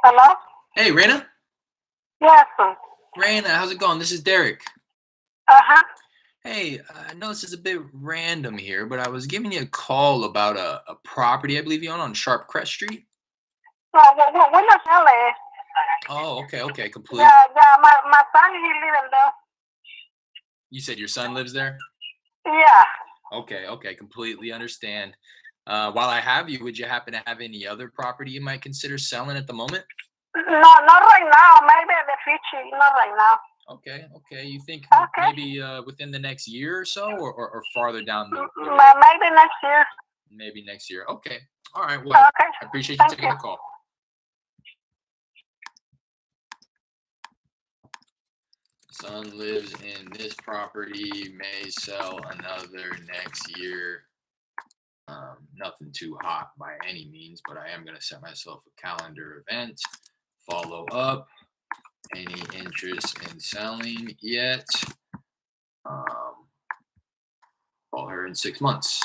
Hello? Hey, Raina? Yes, sir. Raina, how's it going? This is Derek. Uh-huh. Hey, I know this is a bit random here, but I was giving you a call about a property I believe you own on Sharp Crest Street. So, we're not selling. Oh, okay, completely. Yeah, my son, he living there. You said your son lives there? Yeah. Okay, completely understand. While I have you, would you happen to have any other property you might consider selling at the moment? No, No, not right now. Maybe in the future. Not right now. Okay. You think Okay. maybe within the next year or so, or farther down the road? Maybe next year. Maybe next year. Okay. All right. Well, Okay. I appreciate you Thank taking you. the call. Son lives in this property, may sell another next year. Nothing too hot by any means, but I am going to set myself a calendar event. Follow up. Any interest in selling yet? Call her in 6 months.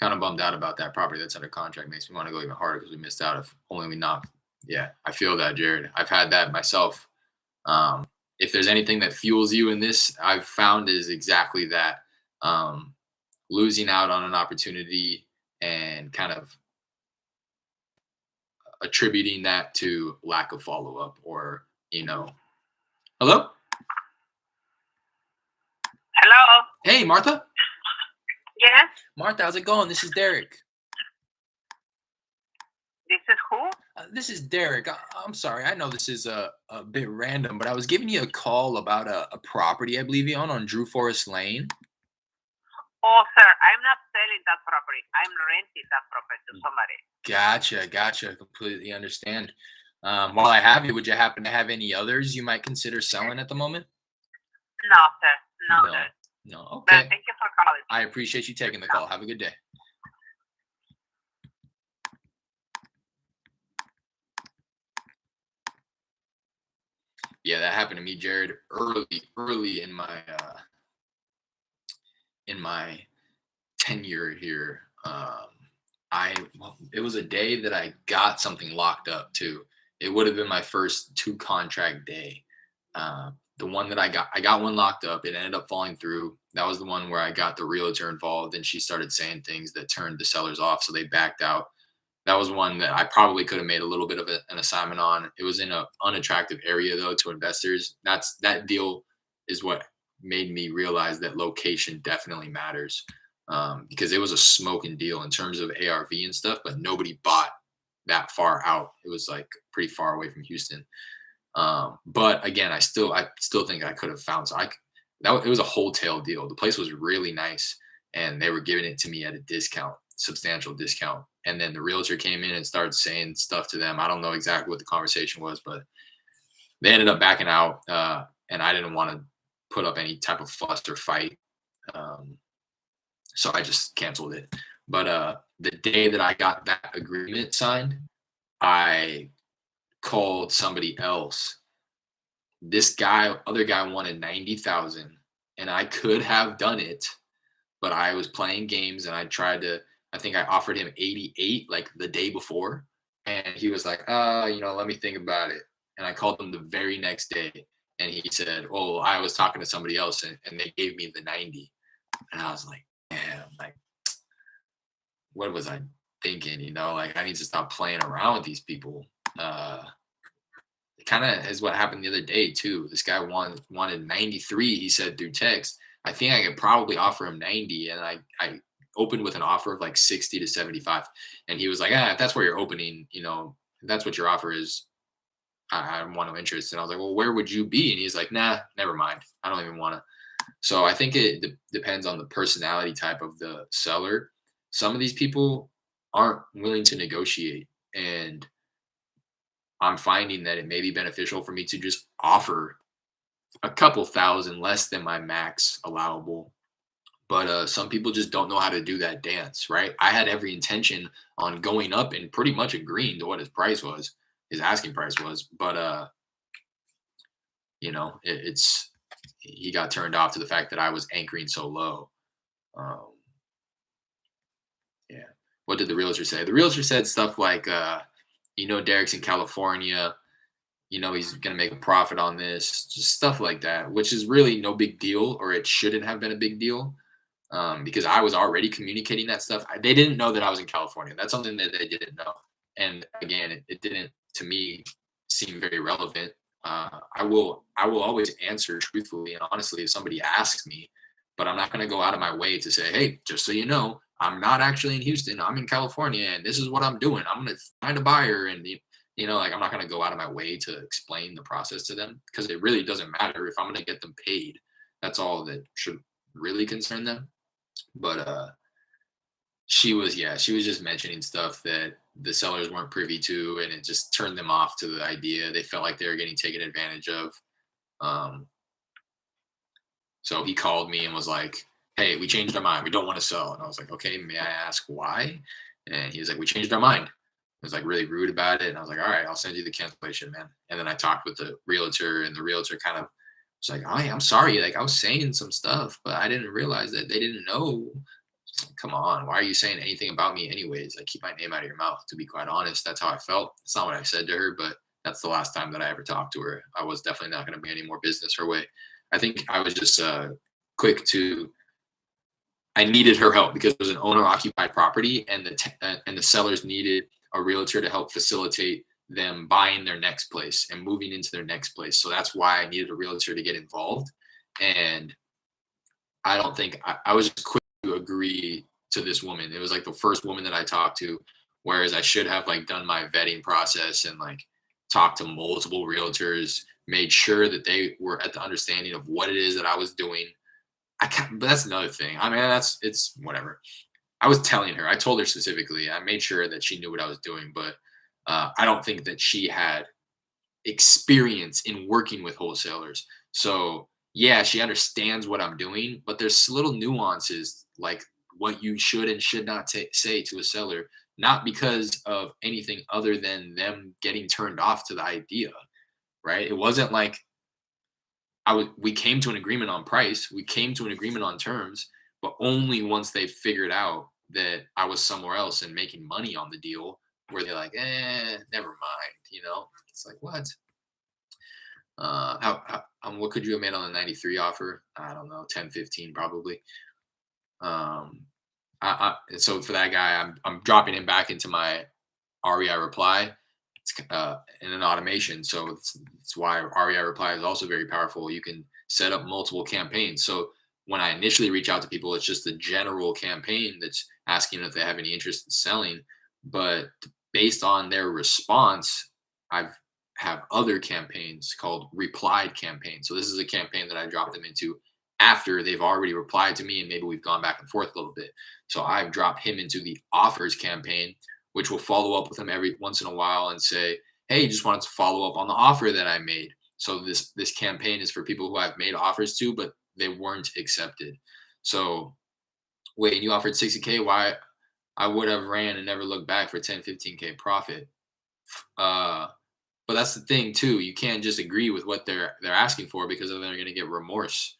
Kind of bummed out about that property that's under contract. Makes me want to go even harder because we missed out. If only we knocked. Yeah, I feel that, Jared. I've had that myself. If there's anything that fuels you in this, I've found is exactly that. Losing out on an opportunity and kind of attributing that to lack of follow-up or, Hello? Hello. Hey, Martha. Yes. Martha, how's it going? This is Derek. This is who? This is Derek. I'm sorry. I know this is a bit random, but I was giving you a call about a property I believe you own on Drew Forest Lane. Oh, sir, I'm not selling that property. I'm renting that property to somebody. Gotcha. Completely understand. While I have you, would you happen to have any others you might consider selling at the moment? No, sir. Sir. No. But Okay. thank you for calling. I appreciate you taking the call. Have a good day. Yeah, that happened to me, Jared, early in my tenure here. It was a day that I got something locked up too. It would have been my first 2 contract day. The one that I got one locked up. It ended up falling through. That was the one where I got the realtor involved and she started saying things that turned the sellers off. So they backed out. That was one that I probably could have made a little bit of an assignment on. It was in an unattractive area though to investors. That deal is what made me realize that location definitely matters. Because it was a smoking deal in terms of ARV and stuff, but nobody bought that far out. It was like pretty far away from Houston. But again, I still think I could have found. So it was a wholesale deal. The place was really nice, and they were giving it to me at a discount, substantial discount. And then the realtor came in and started saying stuff to them. I don't know exactly what the conversation was, but they ended up backing out, and I didn't want to put up any type of fuss or fight. So I just canceled it. But the day that I got that agreement signed, I called somebody else. Other guy wanted 90,000, and I could have done it, but I was playing games and I think I offered him 88 like the day before, and he was like, let me think about it. And I called him the very next day, and he said, "Oh, I was talking to somebody else, and they gave me the 90." And I was like, "Damn, like, what was I thinking? Like I need to stop playing around with these people." It kind of is what happened the other day too. This guy wanted 93. He said through text. I think I could probably offer him 90, and I opened with an offer of like 60 to 75, and he was like, if that's where you're opening, if that's what your offer is, I want no interest. And I was like, well, where would you be? And he's like, nah, never mind. I don't even want to. So I think it depends on the personality type of the seller. Some of these people aren't willing to negotiate, and I'm finding that it may be beneficial for me to just offer a couple thousand less than my max allowable. But some people just don't know how to do that dance, right? I had every intention on going up and pretty much agreeing to what his asking price was. But he got turned off to the fact that I was anchoring so low. Yeah. What did the realtor say? The realtor said stuff like, Derek's in California. He's going to make a profit on this, just stuff like that, which is really no big deal, or it shouldn't have been a big deal, because I was already communicating that stuff. They didn't know that I was in California. That's something that they didn't know. And again, it didn't, to me, seem very relevant I will always answer truthfully and honestly if somebody asks me, but I'm not going to go out of my way to say, hey, just so you know, I'm not actually in Houston. I'm in California, and this is what I'm doing. I'm going to find a buyer, and like I'm not going to go out of my way to explain the process to them because it really doesn't matter if I'm going to get them paid. That's all that should really concern them. But she was just mentioning stuff that the sellers weren't privy to, and it just turned them off to the idea. They felt like they were getting taken advantage of. Um, so he called me and was like, hey, we changed our mind. We don't want to sell. And I was like, okay, may I ask why? And he was like, we changed our mind. I was like really rude about it. And I was like, all right, I'll send you the cancellation, man. And then I talked with the realtor, and the realtor kind of was like, oh, I'm sorry. Like I was saying some stuff, but I didn't realize that they didn't know. Come on, why are you saying anything about me anyways? Like keep my name out of your mouth. To be quite honest, that's how I felt. It's not what I said to her, but that's the last time that I ever talked to her. I was definitely not going to bring any more business her way. I think I was just quick to. I needed her help because it was an owner-occupied property, and the sellers needed a realtor to help facilitate them buying their next place and moving into their next place. So that's why I needed a realtor to get involved. And I don't think I was just quick to agree to this woman. It was like the first woman that I talked to, whereas I should have like done my vetting process and like talked to multiple realtors, made sure that they were at the understanding of what it is that I was doing. But that's another thing. I mean, it's whatever. I was telling her, I told her specifically, I made sure that she knew what I was doing, but I don't think that she had experience in working with wholesalers. So yeah, she understands what I'm doing, but there's little nuances like what you should and should not say to a seller, not because of anything other than them getting turned off to the idea, right? It wasn't like we came to an agreement on price, we came to an agreement on terms, but only once they figured out that I was somewhere else and making money on the deal, where they're like, never mind, It's like, what? What could you have made on the 93 offer? I don't know, 10, 15 probably. And so for that guy, I'm dropping him back into my REI reply. It's in an automation, so it's why REI reply is also very powerful. You can set up multiple campaigns. So when I initially reach out to people, it's just the general campaign that's asking if they have any interest in selling. But based on their response, I have other campaigns called replied campaigns. So this is a campaign that I dropped them into after they've already replied to me, and maybe we've gone back and forth a little bit. So I've dropped him into the offers campaign, which will follow up with him every once in a while and say, hey, just wanted to follow up on the offer that I made. So this campaign is for people who I've made offers to, but they weren't accepted. So wait, and you offered 60K, why? I would have ran and never looked back for 10, 15K profit. But that's the thing too. You can't just agree with what they're asking for, because then they're going to get remorse.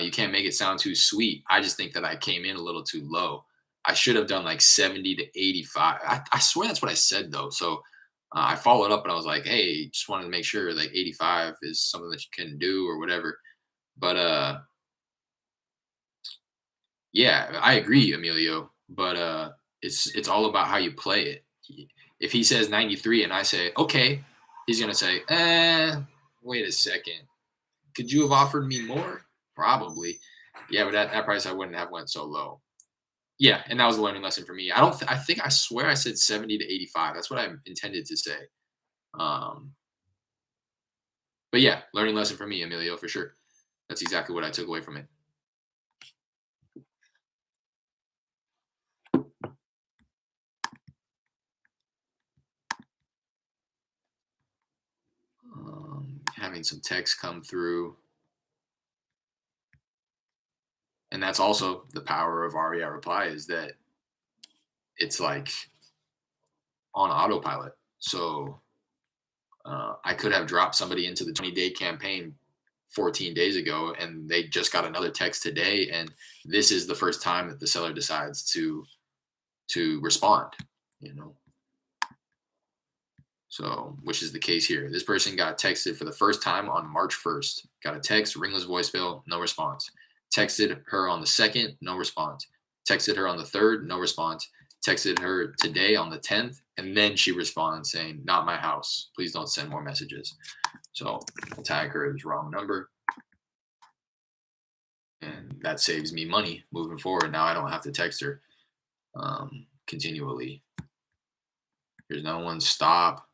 You can't make it sound too sweet. I just think that I came in a little too low. I should have done like 70 to 85. I swear that's what I said though. So I followed up and I was like, hey, just wanted to make sure like 85 is something that you can do or whatever. But yeah, I agree, Emilio. But it's all about how you play it. If he says 93 and I say, okay, he's gonna say, wait a second. Could you have offered me more? Probably. Yeah, but at that price I wouldn't have went so low. Yeah, and that was a learning lesson for me. I swear I said 70 to 85. That's what I intended to say. But yeah, learning lesson for me, Emilio, for sure. That's exactly what I took away from it. Having some text come through. And that's also the power of REI reply, is that it's like on autopilot. So I could have dropped somebody into the 20-day campaign 14 days ago, and they just got another text today, and this is the first time that the seller decides to respond, So, which is the case here. This person got texted for the first time on March 1st. Got a text, ringless voicemail, no response. Texted her on the 2nd, no response. Texted her on the 3rd, no response. texted her today on the 10th, and then she responds saying, "Not my house. Please don't send more messages." So I'll tag her as wrong number. And that saves me money moving forward. Now I don't have to text her continually. Here's another one. Stop.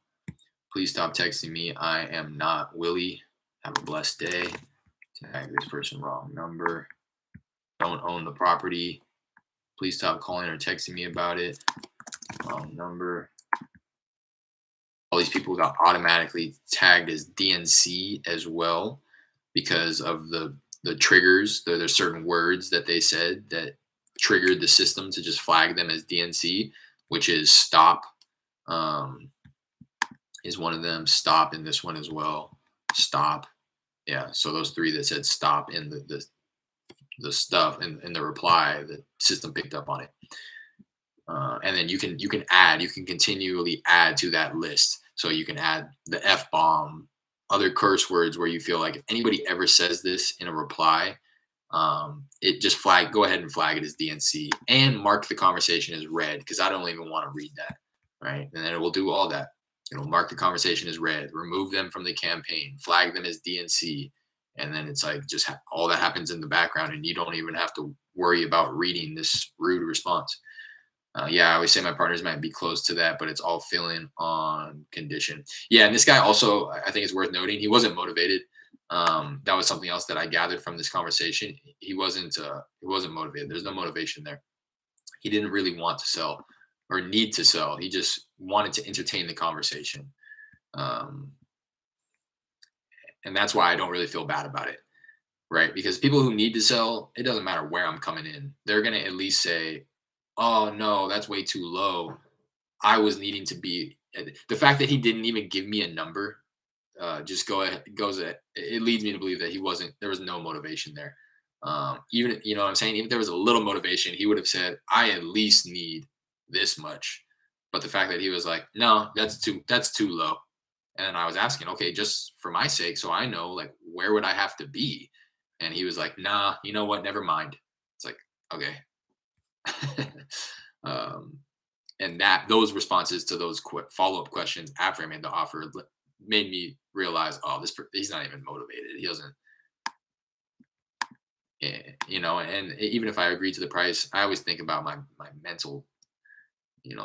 Please stop texting me. I am not Willie. Have a blessed day. Tag this person wrong number. Don't own the property. Please stop calling or texting me about it. Wrong number. All these people got automatically tagged as DNC as well because of the triggers. There's certain words that they said that triggered the system to just flag them as DNC, which is stop. Is one of them. Stop in this one as well. Stop. Yeah. So those three that said stop in the stuff in the reply, the system picked up on it. And then you can continually add to that list. So you can add the F-bomb, other curse words where you feel like if anybody ever says this in a reply, it just go ahead and flag it as DNC and mark the conversation as read, because I don't even want to read that, right? And then it will do all that. It'll mark the conversation as read, remove them from the campaign, flag them as DNC, and then it's like just all that happens in the background, and you don't even have to worry about reading this rude response. Yeah, I always say my partners might be close to that, but it's all filling on condition. Yeah, and this guy also, I think it's worth noting, he wasn't motivated. That was something else that I gathered from this conversation. He wasn't motivated. There's no motivation there. He didn't really want to sell or need to sell. He just wanted to entertain the conversation. And that's why I don't really feel bad about it, right? Because people who need to sell, it doesn't matter where I'm coming in. They're going to at least say, "Oh no, that's way too low. I was needing to be." The fact that he didn't even give me a number, it leads me to believe that there was no motivation there. Even, you know what I'm saying? Even if there was a little motivation, he would have said, "I at least need this much." But the fact that he was like, "No, that's too low." And then I was asking, "Okay, just for my sake, so I know, like, where would I have to be?" And he was like, "Nah, you know what? Never mind." It's like, okay. And those responses to those follow-up questions after I made the offer made me realize, oh, he's not even motivated. He doesn't, and even if I agreed to the price, I always think about my mental,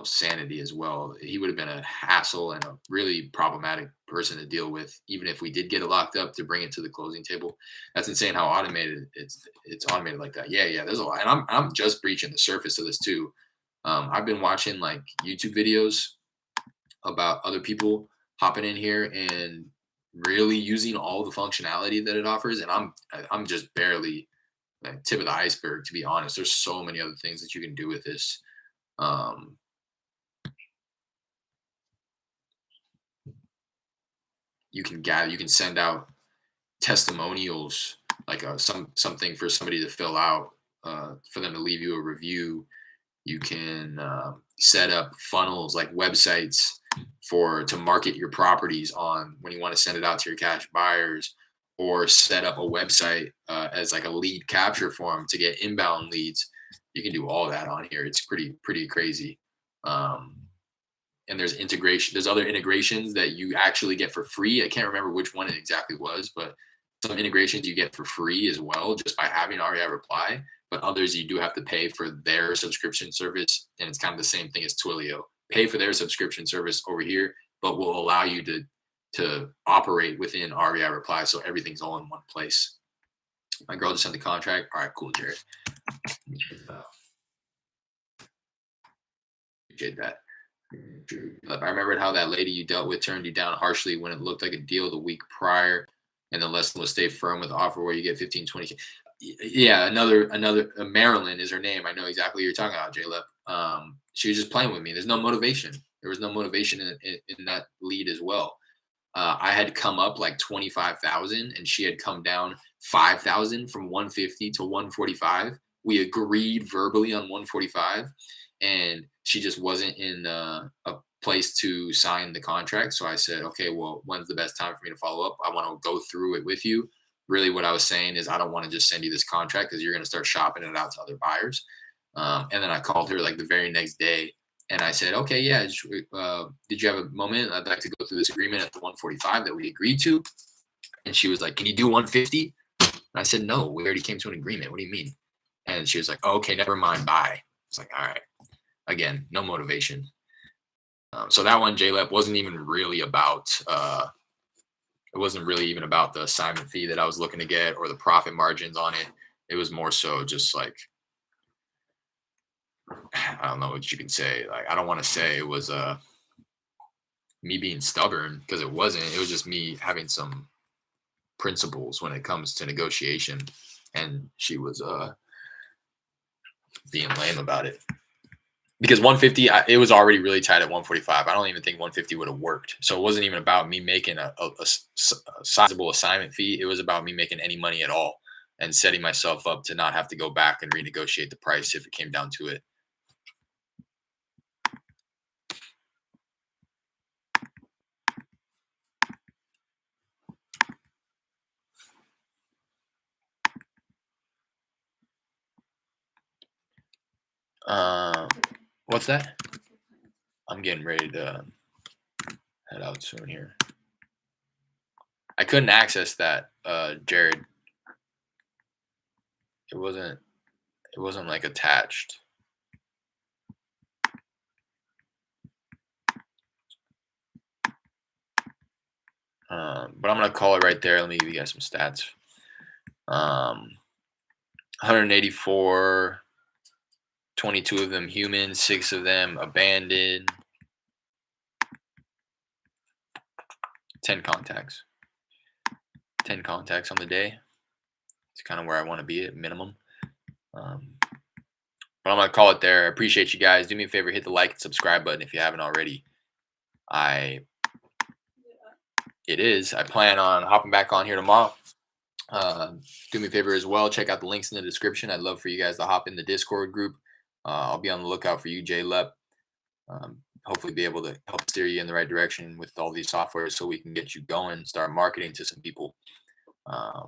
sanity as well. He would have been a hassle and a really problematic person to deal with, even if we did get it locked up to bring it to the closing table. That's insane how automated it's automated like that. Yeah. There's a lot. And I'm just breaching the surface of this too. I've been watching like YouTube videos about other people hopping in here and really using all the functionality that it offers. And I'm just barely like tip of the iceberg, to be honest. There's so many other things that you can do with this. You can send out testimonials, like something for somebody to fill out, for them to leave you a review. You can set up funnels, like websites to market your properties on when you want to send it out to your cash buyers, or set up a website as like a lead capture form to get inbound leads. You can do all that on here. It's pretty crazy. And there's other integrations that you actually get for free. I can't remember which one it exactly was, but some integrations you get for free as well, just by having REI reply. But others you do have to pay for their subscription service. And it's kind of the same thing as Twilio. Pay for their subscription service over here, but will allow you to operate within REI reply. So everything's all in one place. My girl just sent the contract. All right, cool, Jared. Appreciate that. I remembered how that lady you dealt with turned you down harshly when it looked like a deal the week prior, and the lesson was stay firm with the offer where you get 15, 20K. Yeah, another Marilyn is her name. I know exactly what you're talking about, J-Lep. She was just playing with me. There's no motivation. There was no motivation in that lead as well. I had come up like 25,000, and she had come down 5,000 from 150 to 145. We agreed verbally on 145, and she just wasn't in a place to sign the contract. So I said, okay, well, when's the best time for me to follow up? I want to go through it with you. Really what I was saying is I don't want to just send you this contract because you're going to start shopping it out to other buyers. And then I called her like the very next day, and I said, okay, yeah, did you have a moment? I'd like to go through this agreement at the 145 that we agreed to. And she was like, can you do 150? And I said, no, we already came to an agreement. What do you mean? And she was like, oh, okay, never mind, bye. It's like, all right. Again, no motivation. So that one, JLEP, wasn't even really about it wasn't really even about the assignment fee that I was looking to get or the profit margins on it. It was more so just like, I don't know what you can say. Like, I don't want to say it was me being stubborn, because it wasn't. It was just me having some principles when it comes to negotiation, and she was being lame about it. Because 150, it was already really tight at 145. I don't even think 150 would have worked. So it wasn't even about me making a sizable assignment fee. It was about me making any money at all and setting myself up to not have to go back and renegotiate the price if it came down to it. What's that? I'm getting ready to head out soon here. I couldn't access that, Jared. It wasn't like attached. But I'm gonna call it right there. Let me give you guys some stats. 184, 22 of them human, 6 of them abandoned, 10 contacts. 10 contacts on the day. It's kind of where I want to be at minimum. But I'm going to call it there. I appreciate you guys. Do me a favor, hit the like and subscribe button if you haven't already. It is. I plan on hopping back on here tomorrow. Do me a favor as well. Check out the links in the description. I'd love for you guys to hop in the Discord group. I'll be on the lookout for you, JLEP. Hopefully be able to help steer you in the right direction with all these softwares so we can get you going, start marketing to some people. I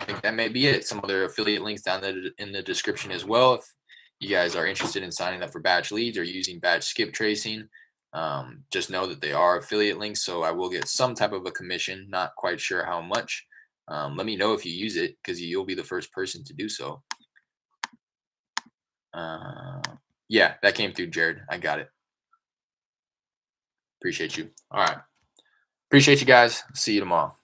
think that may be it. Some other affiliate links down there in the description as well. If you guys are interested in signing up for batch leads or using batch skip tracing, just know that they are affiliate links, so I will get some type of a commission. Not quite sure how much. Let me know if you use it, because you'll be the first person to do so. Yeah, that came through, Jared. I got it. Appreciate you. All right. Appreciate you guys. See you tomorrow.